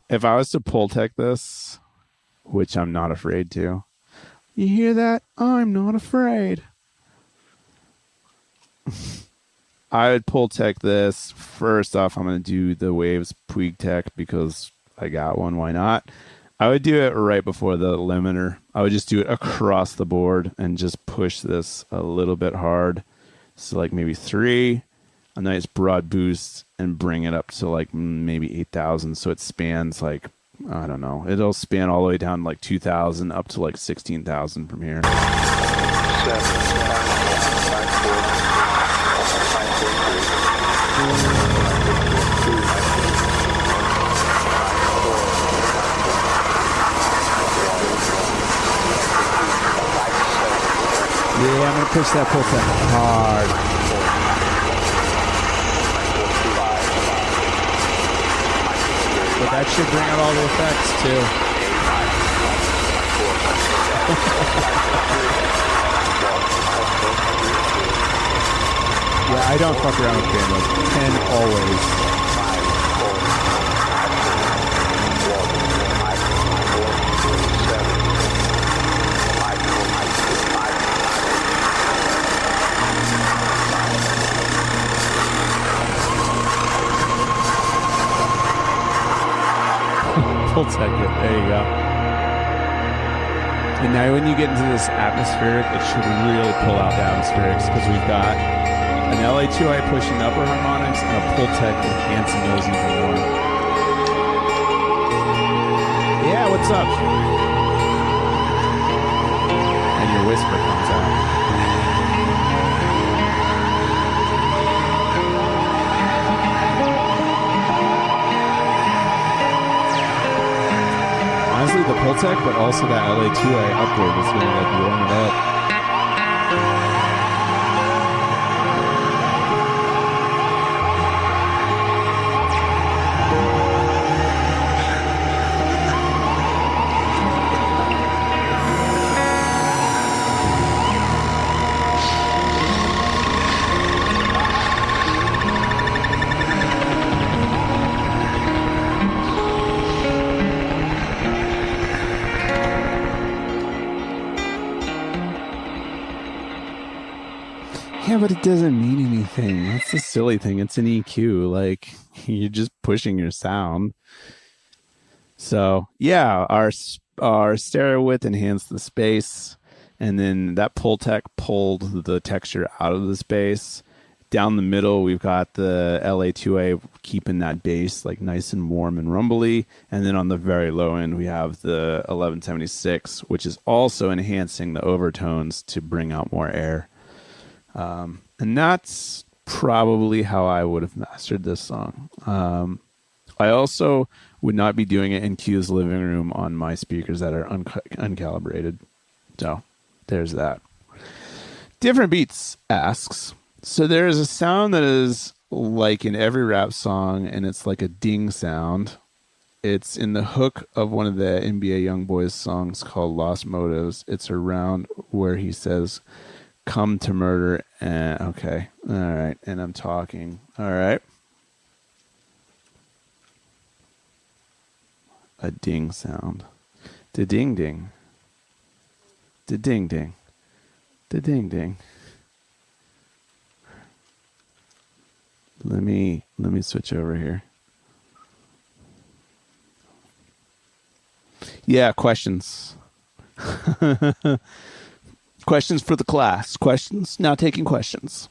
If I was to Pultec this, which I'm not afraid to, you hear that? I'm not afraid. I would Pultec this. First off, I'm going to do the Waves Puig Tech because I got one. Why not? I would do it right before the limiter. I would just do it across the board and just push this a little bit hard. So like maybe 3, a nice broad boost, and bring it up to like maybe 8,000. So it spans like, I don't know, it'll span all the way down like 2,000 up to like 16,000 from here. Yeah, I'm going to push that Pultec hard. but that should bring out all the effects too. Yeah, I don't fuck around with bandwidth. 10 always. Pultec it. There you go. And now when you get into this atmospheric, it should really pull out the atmospherics because we've got an LA2I pushing upper harmonics and a Pultec enhancing those even more. Yeah, what's up? And your whisper comes out. Honestly, the Pultec, but also that LA2I upgrade is going to like warm it up. Yeah, but it doesn't mean anything. That's the silly thing. It's an EQ. Like, you're just pushing your sound. So, yeah, our stereo width enhanced the space. And then that Pultec pulled the texture out of the space. Down the middle, we've got the LA2A keeping that bass like nice and warm and rumbly. And then on the very low end, we have the 1176, which is also enhancing the overtones to bring out more air. And that's probably how I would have mastered this song. I also would not be doing it in Q's living room on my speakers that are uncalibrated. So there's that. Different Beats asks, so there is a sound that is like in every rap song, and it's like a ding sound. It's in the hook of one of the NBA Youngboys songs called Lost Motives. It's around where he says, "Come to murder," and okay, all right, and I'm talking, all right. A ding sound, da ding ding, da ding ding, da ding ding. Let me switch over here. Yeah, questions. Questions for the class. Questions? Now taking questions.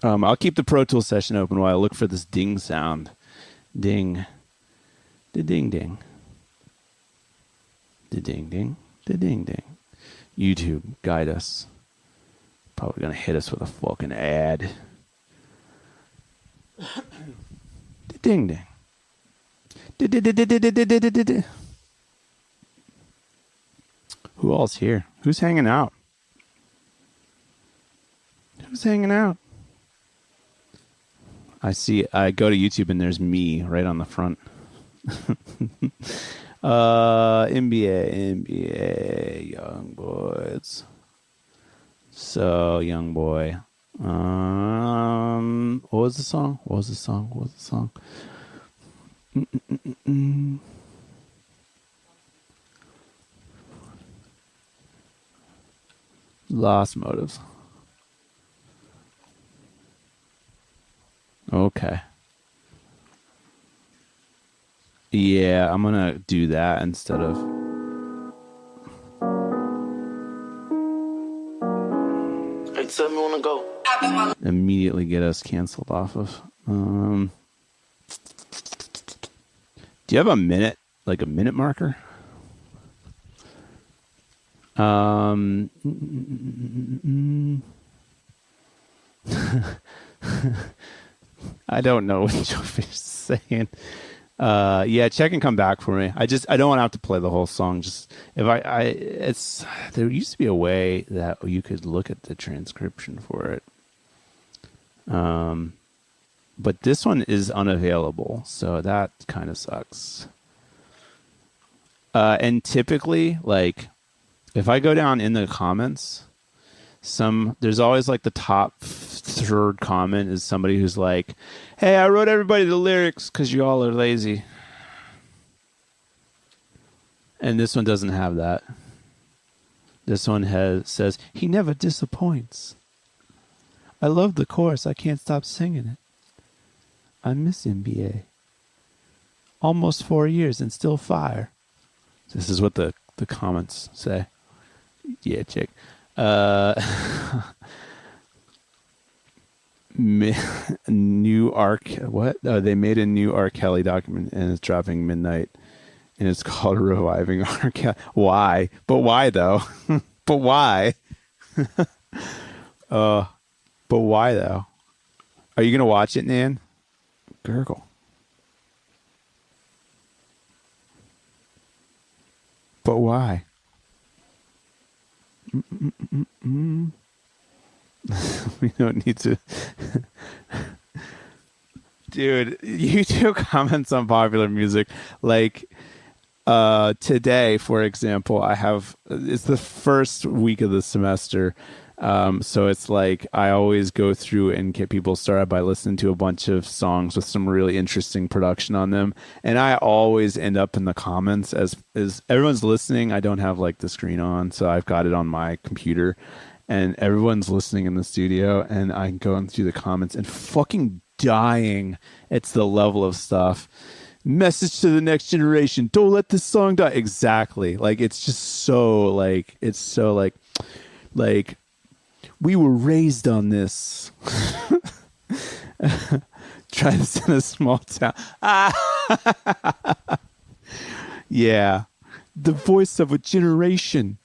I'll keep the Pro Tools session open while I look for this ding sound. Ding. Da ding ding. Da ding ding. Da ding ding. YouTube, guide us. Probably going to hit us with a fucking ad. Da ding ding. Da da da da da da da da da. Who all's here? Who's hanging out? Who's hanging out? I go to YouTube and there's me right on the front. NBA Young Boys. So Young Boy. What was the song? Lost Motives. Okay. Yeah, I'm gonna do that instead of. Hey, tell me wanna go. Immediately get us canceled off of. Do you have a minute, like a minute marker? I don't know what Joe Fish is saying. Yeah, check and come back for me. I don't want to have to play the whole song. Just if there used to be a way that you could look at the transcription for it. But this one is unavailable, so that kind of sucks. And typically, like, if I go down in the comments, there's always like the top third comment is somebody who's like, hey, I wrote everybody the lyrics because you all are lazy. And this one doesn't have that. This one says, he never disappoints. I love the chorus. I can't stop singing it. I miss NBA. Almost 4 years and still fire. This is what the comments say. Yeah, chick. New what? Oh, they made a new R. Kelly document and it's dropping midnight. And it's called Reviving R. Kelly. Why? But why, though? But why? But why, though? Are you going to watch it, Nan? Gurgle. But why? We don't need to. Dude, YouTube comments on popular music. Like, today, for example, it's the first week of the semester. So it's like I always go through and get people started by listening to a bunch of songs with some really interesting production on them. And I always end up in the comments as everyone's listening. I don't have like the screen on, so I've got it on my computer and everyone's listening in the studio and I'm going through the comments and fucking dying. It's the level of stuff. Message to the next generation. Don't let this song die. Exactly. Like, it's just so like, we were raised on this. Try this in a small town. Yeah. The voice of a generation.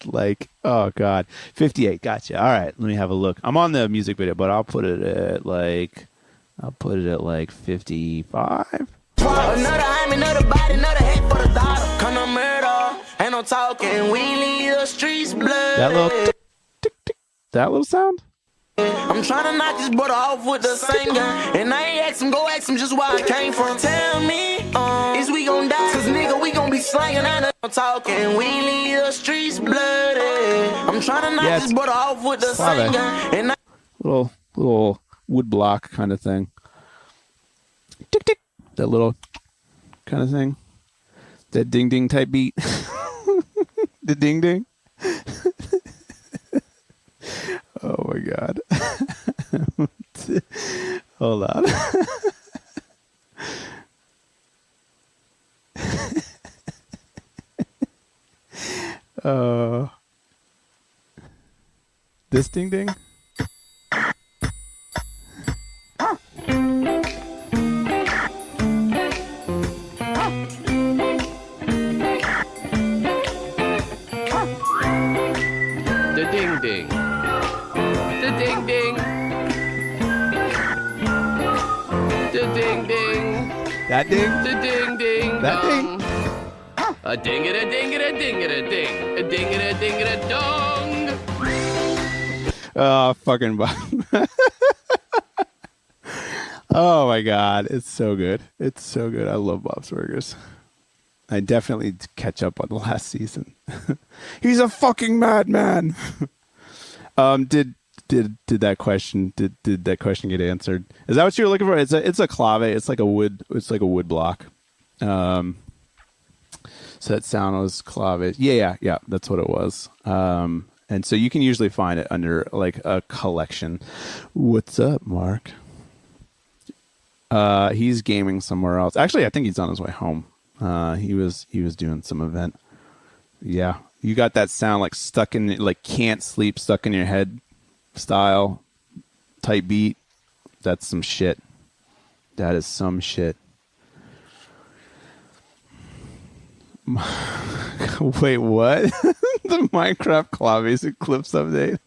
Like, oh God. 58. Gotcha. All right. Let me have a look. I'm on the music video, but I'll put it at like 55. Another hyme, another body, another head for the daughter. Come no murder. Ain't no talking. We leave the streets blood. That little sound? I'm trying to knock this brother off with the same gun. And I ain't ask him, go ask him just where I came from. Tell me, is we gon' die? Cause nigga, we gon' be slanging out of talking. We leave the streets bloody. I'm trying to knock this brother off with the same gun. And little wood block kind of thing. Tick tick. That little kind of thing. That ding ding type beat. The ding ding. Oh my God. Hold on. This ding ding? The ding ding. The ding ding. The ding ding. That ding? The ding ding. That dong. Ding? A ding it a ding it a ding it a ding. A ding it a ding it a dong. Oh, fucking Oh my God. It's so good. It's so good. I love Bob's Burgers. I definitely catch up on the last season. He's a fucking madman. Did that question get answered? Is that what you were looking for? It's a clave. It's like a wood block. So that sound was clave. Yeah. That's what it was. And so you can usually find it under like a collection. What's up, Mark? He's gaming somewhere else. Actually, I think he's on his way home. He was doing some event. Yeah. You got that sound like stuck in, like can't sleep, stuck in your head style type beat. That's some shit. That is some shit. Wait, what? The Minecraft Claves Eclipse update.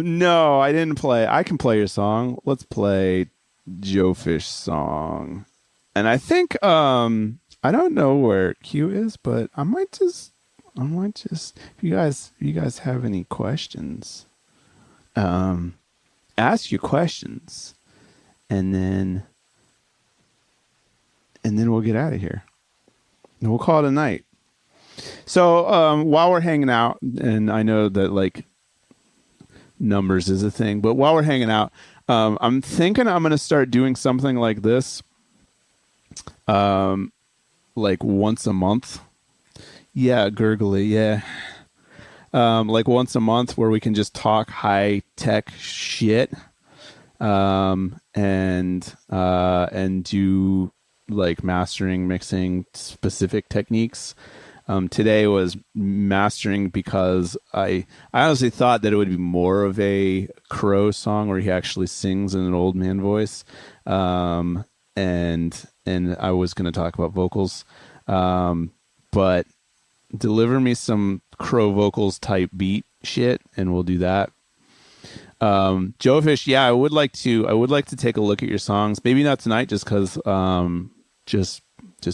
No, I didn't play. I can play your song. Let's play Joe Fish song. And I think I don't know where Q is, but I might just if you guys have any questions, ask your questions and then and then we'll get out of here. And we'll call it a night. So while we're hanging out, and I know that like numbers is a thing, but while we're hanging out, I'm thinking I'm going to start doing something like this, like once a month. Yeah, gurgly, yeah. Like once a month where we can just talk high tech shit, and do like mastering, mixing specific techniques. Today was mastering because I honestly thought that it would be more of a Crow song where he actually sings in an old man voice. And I was going to talk about vocals. But deliver me some Crow vocals type beat shit and we'll do that. Joe Fish, yeah, I would like to take a look at your songs. Maybe not tonight just cause, just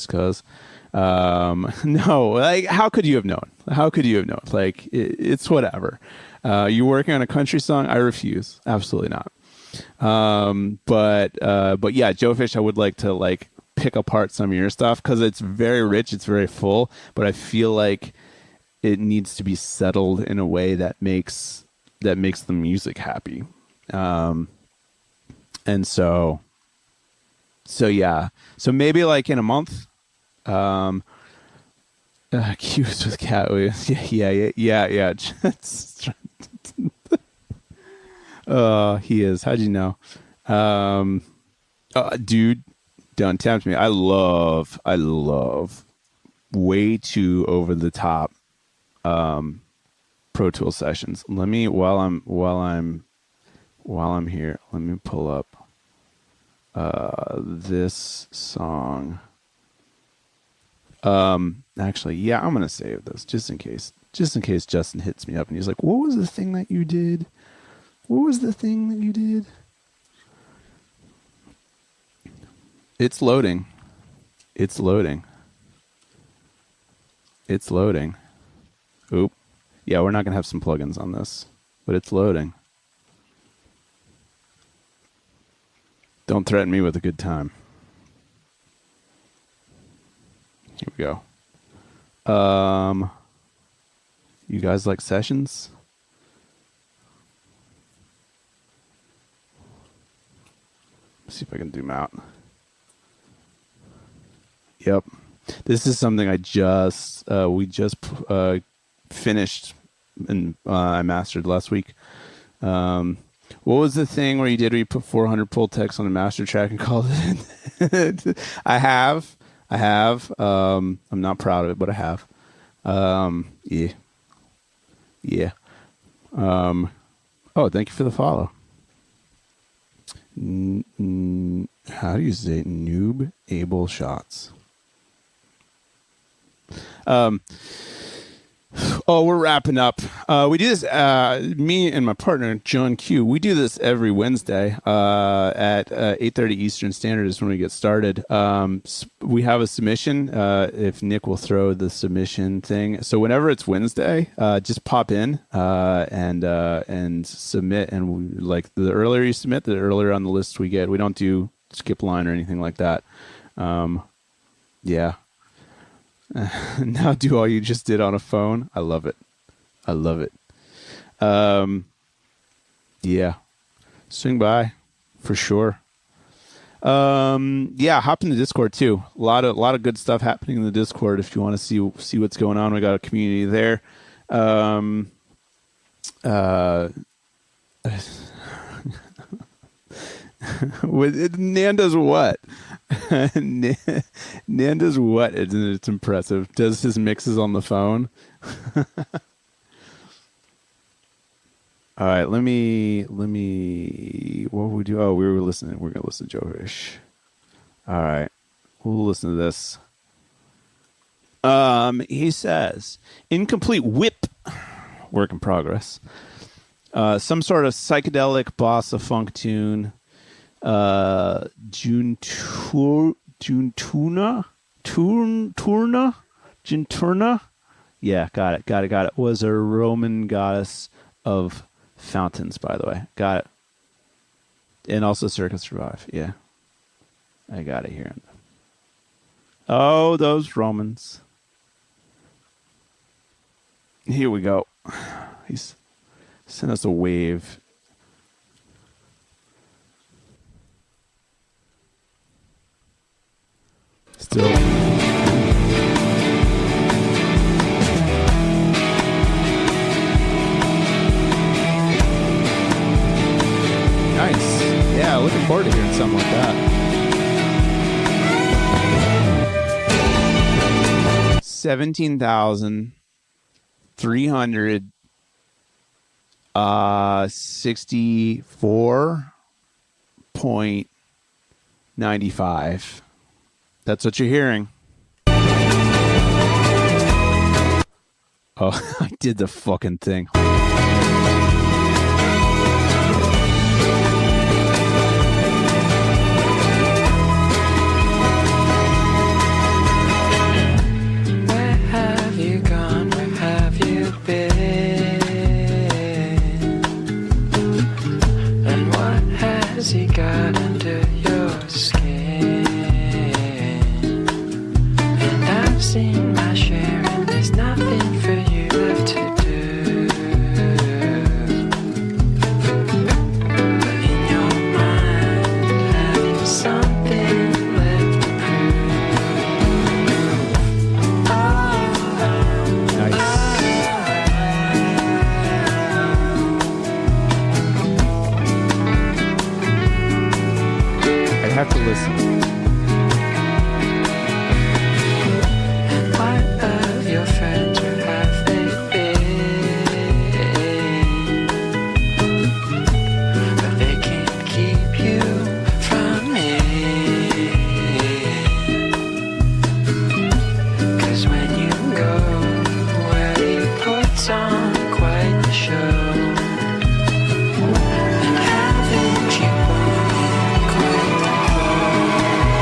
cause. No, like, how could you have known? Like, it's whatever. You working on a country song? I refuse. Absolutely not. But yeah, Joe Fish, I would like to like pick apart some of your stuff because it's very rich. It's very full, but I feel like it needs to be settled in a way that makes the music happy. And so yeah, so maybe like in a month, Q's with cat. Yeah. He is. How'd you know? Dude, don't tempt me. I love way too over the top, Pro Tool sessions. Let me, while I'm here, let me pull up, this song. Actually, yeah, I'm going to save this just in case Justin hits me up and he's like, what was the thing that you did? It's loading. Oop. Yeah, we're not going to have some plugins on this, but it's loading. Don't threaten me with a good time. Here we go. You guys like sessions? Let's see if I can zoom out. Yep. This is something we just finished and I mastered last week. What was the thing where you put 400 pull text on a master track and called it? I have. I'm not proud of it, but I have. Yeah. Oh, thank you for the follow. How do you say noob able shots? Oh, we're wrapping up. We do this, me and my partner, John Q, we do this every Wednesday at 8:30 Eastern Standard is when we get started. We have a submission, if Nick will throw the submission thing. So whenever it's Wednesday, just pop in and submit. And like the earlier you submit, the earlier on the list we get. We don't do skip line or anything like that. Yeah. Now do all you just did on a phone. I love it. Yeah. Swing by for sure. Yeah, hop in the Discord too. A lot of good stuff happening in the Discord if you want to see what's going on. We got a community there. Nando's what? Nando's what? It's impressive. Does his mixes on the phone? All right, let me. What would we do? Oh, we're going to listen to Joe Fish. All right, we'll listen to this. He says, incomplete whip, work in progress. Some sort of psychedelic bossa funk tune. Junturna. Yeah, got it. Was a Roman goddess of fountains, by the way. Got it. And also Circa Survive. Yeah. I got it here. Oh, those Romans. Here we go. He's sent us a wave. Still. Nice. Yeah, looking forward to hearing something like that. 17,364.95. That's what you're hearing. Oh, I did the fucking thing. Has he got under your skin? And I've seen my share, and there's nothing for you left to do. But in your mind, have you something left to prove? Nice. Have to listen. And what of your friends, where have they been? But they can't keep you from me. 'Cause when you go, well, he puts on quite the show. And haven't you worn quite the clothes?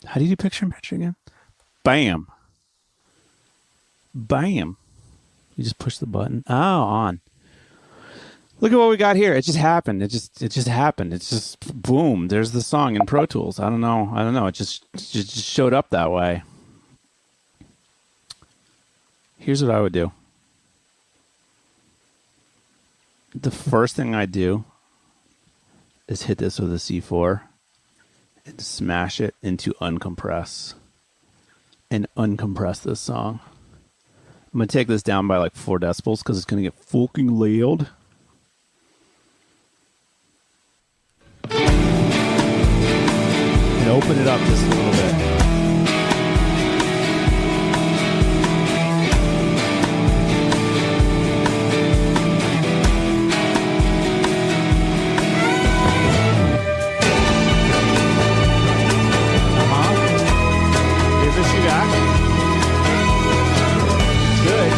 How do you do picture in picture again? Bam. Bam. You just push the button. Oh, on. Look at what we got here. It just happened. It just happened. It's just boom. There's the song in Pro Tools. I don't know. It just showed up that way. Here's what I would do. The first thing I do is hit this with a C4 and smash it into uncompress and uncompress this song. I'm going to take this down by like 4 decibels because it's going to get fucking loud. And open it up just a little bit. Here's what you got. It's good.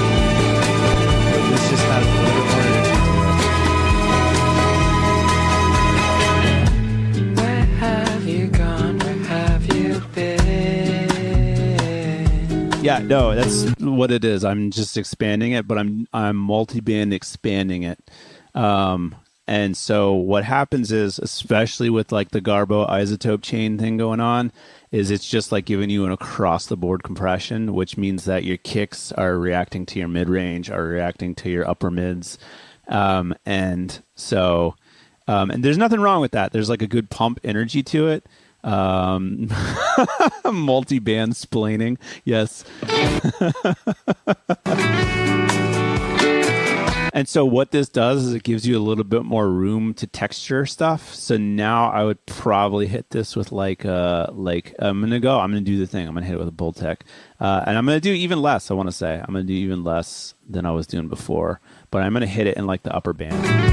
But this just has a little bit more energy to it. Where have you gone? Where have you been? Yeah, no, that's what it is. I'm just expanding it, but I'm multi-band expanding it. And so what happens is, especially with like the Garbo isotope chain thing going on, is it's just like giving you an across-the-board compression, which means that your kicks are reacting to your mid-range, are reacting to your upper mids. And so, and there's nothing wrong with that. There's like a good pump energy to it. Multi-band splaining. Yes. And so what this does is it gives you a little bit more room to texture stuff. So now I would probably hit this with I'm going to do the thing. I'm going to hit it with a Bulltech. And I'm going to do even less, I want to say. I'm going to do even less than I was doing before. But I'm going to hit it in like the upper band.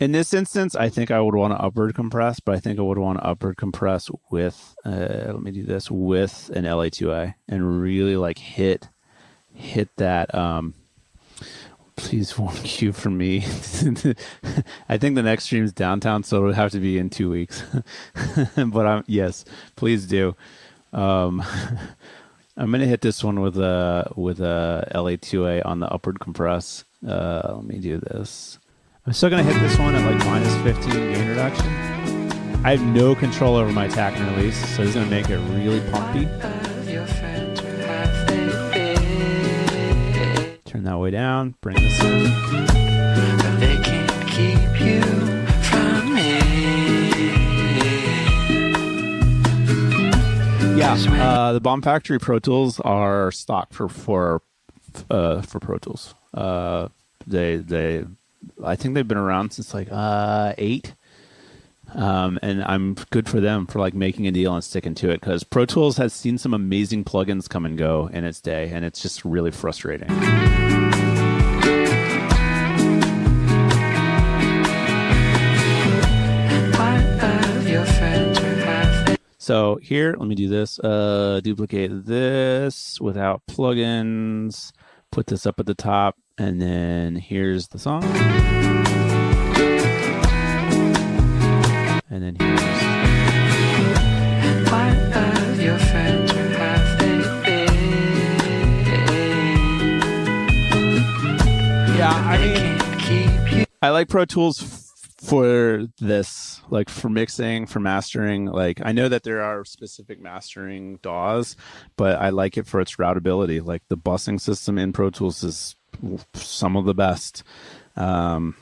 In this instance, I think I would want to upward compress, but I think I would want to upward compress with, let me do this, with an LA2A and really like hit that, please won't queue for me. I think the next stream's downtown, so it'll have to be in 2 weeks. But yes, please do. I'm going to hit this one with a LA2A on the upward compress. Let me do this. I'm still going to hit this one at like minus 15 gain reduction. I have no control over my attack and release, so it's going to make it really pumpy. Turn that way down, bring this in. But they can't keep you from me. Yeah, the Bomb Factory Pro Tools are stock for Pro Tools. I think they've been around since like 8. And I'm good for them for like making a deal and sticking to it, because Pro Tools has seen some amazing plugins come and go in its day, and it's just really frustrating. So here, let me do this. Duplicate this without plugins. Put this up at the top. And then here's the song. And then here's... your friends, where have they been? Yeah, I mean, I like Pro Tools for this, like for mixing, for mastering. Like, I know that there are specific mastering DAWs, but I like it for its routability. Like the busing system in Pro Tools is some of the best. Yeah,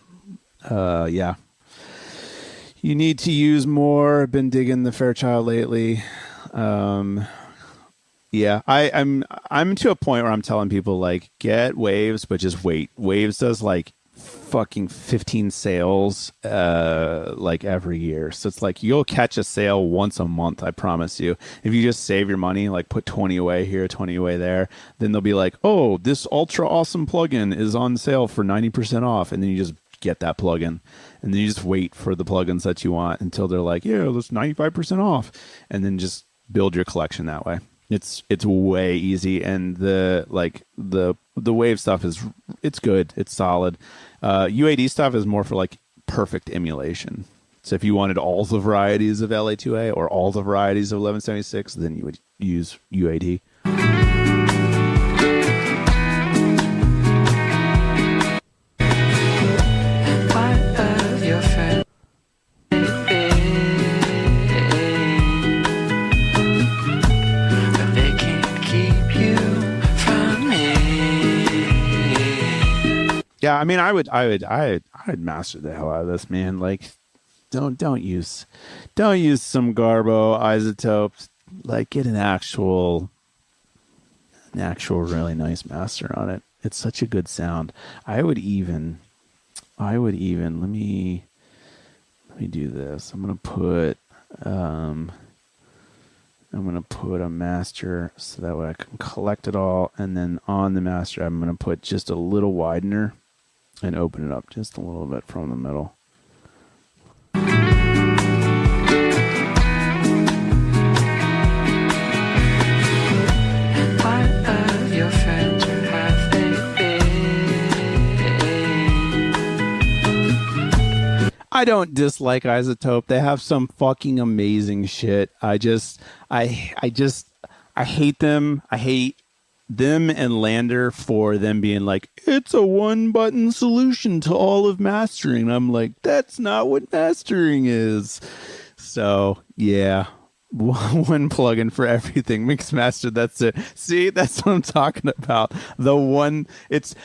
you need to use more. Been digging the Fairchild lately. Yeah, I'm to a point where I'm telling people like, get Waves, but just wait. Waves does like fucking 15 sales like every year, so it's like you'll catch a sale once a month, I promise you. If you just save your money, like put 20 away here, 20 away there, then they'll be like, oh, this ultra awesome plugin is on sale for 90% off, and then you just get that plugin, and then you just wait for the plugins that you want until they're like, yeah, that's 95% off, and then just build your collection that way. It's way easy, and the Wave stuff it's good, it's solid. UAD stuff is more for like perfect emulation. So if you wanted all the varieties of LA2A or all the varieties of 1176, then you would use UAD. Yeah, I mean, I would master the hell out of this, man. Like, don't use some Garbo isotopes. Like, get an actual really nice master on it. It's such a good sound. I would even let me do this. I'm gonna put a master so that way I can collect it all, and then on the master I'm gonna put just a little widener and open it up just a little bit from the middle. I don't dislike Isotope. They have some fucking amazing shit. I hate them. I hate them and Lander for them being like, it's a one-button solution to all of mastering. I'm like, that's not what mastering is. So, yeah. One plugin for everything. Mix master, that's it. See, that's what I'm talking about. Let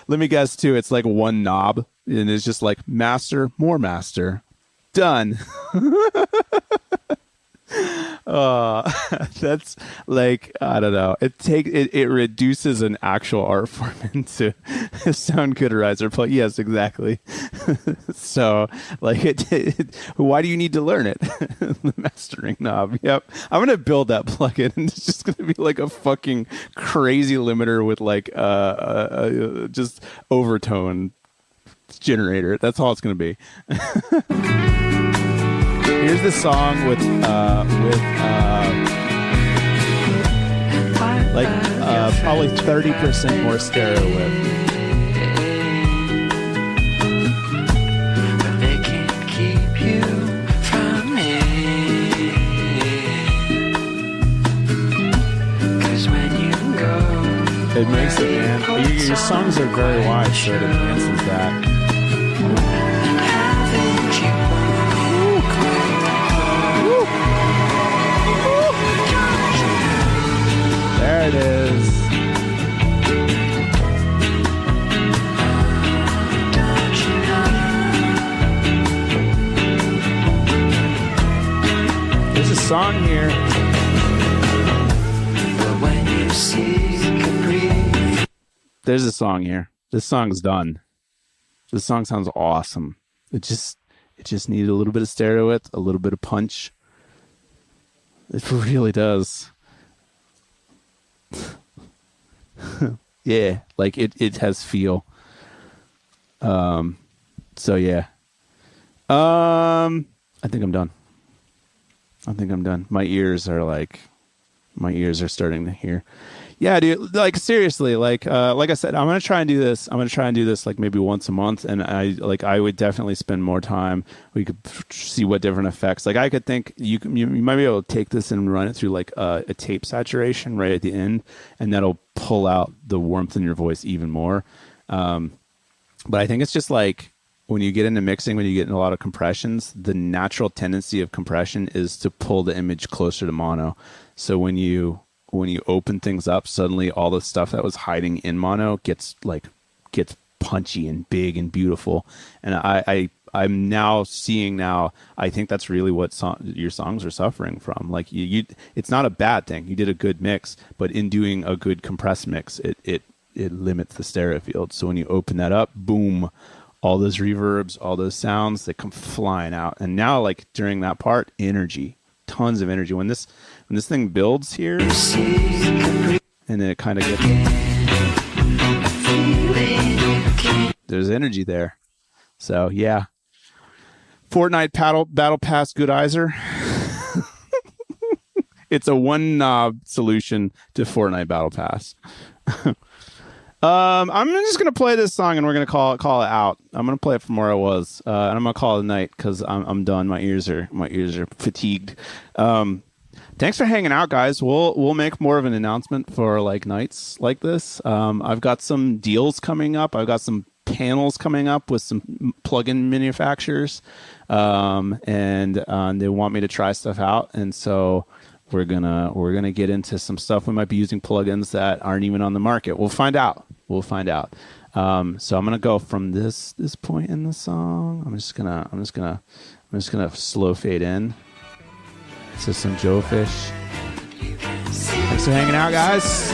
me guess too, it's like one knob, and it's just like master, more master. Done. That's like, I don't know. It reduces an actual art form into a sound coderizer plug. Yes, exactly. So, like, why do you need to learn it? The mastering knob. Yep. I'm gonna build that plugin, and it's just gonna be like a fucking crazy limiter with like just overtone generator. That's all it's gonna be. Here's the song with probably 30% more stereo width. But they can't keep you from me. 'Cause when you go, it makes it, man. Your songs are very wide, so it enhances that. There it is. There's a song here. There's a song here. This song's done. This song sounds awesome. It just needed a little bit of stereo width, a little bit of punch. It really does. Yeah, like it has feel. So yeah. I think I'm done. My ears are starting to hear. Yeah, dude, like seriously, like I said, I'm going to try and do this. Like maybe once a month, and I would definitely spend more time. We could see what different effects. Like I could think you might be able to take this and run it through like a tape saturation right at the end, and that'll pull out the warmth in your voice even more. But I think it's just like when you get into mixing, when you get in a lot of compressions, the natural tendency of compression is to pull the image closer to mono. So when you open things up, suddenly all the stuff that was hiding in mono gets punchy and big and beautiful. And I'm now seeing I think that's really what your songs are suffering from. Like it's not a bad thing. You did a good mix, but in doing a good compressed mix, it limits the stereo field. So when you open that up, boom, all those reverbs, all those sounds, they come flying out. And now, like during that part, energy, tons of energy. When this thing builds here, and then it kind of gets, there's energy there. So yeah, Fortnite Battle Pass Goodizer. It's a one knob solution to Fortnite Battle Pass. I'm just gonna play this song and we're gonna call it out. I'm gonna play it from where I was, and I'm gonna call it a night because I'm done. My ears are fatigued. Thanks for hanging out, guys. We'll make more of an announcement for like nights like this. I've got some deals coming up. I've got some panels coming up with some plugin manufacturers, and they want me to try stuff out, and so we're gonna get into some stuff. We might be using plugins that aren't even on the market. We'll find out. So I'm gonna go from this point in the song. I'm just gonna slow fade in to some Joe Fish. Thanks for hanging out, guys.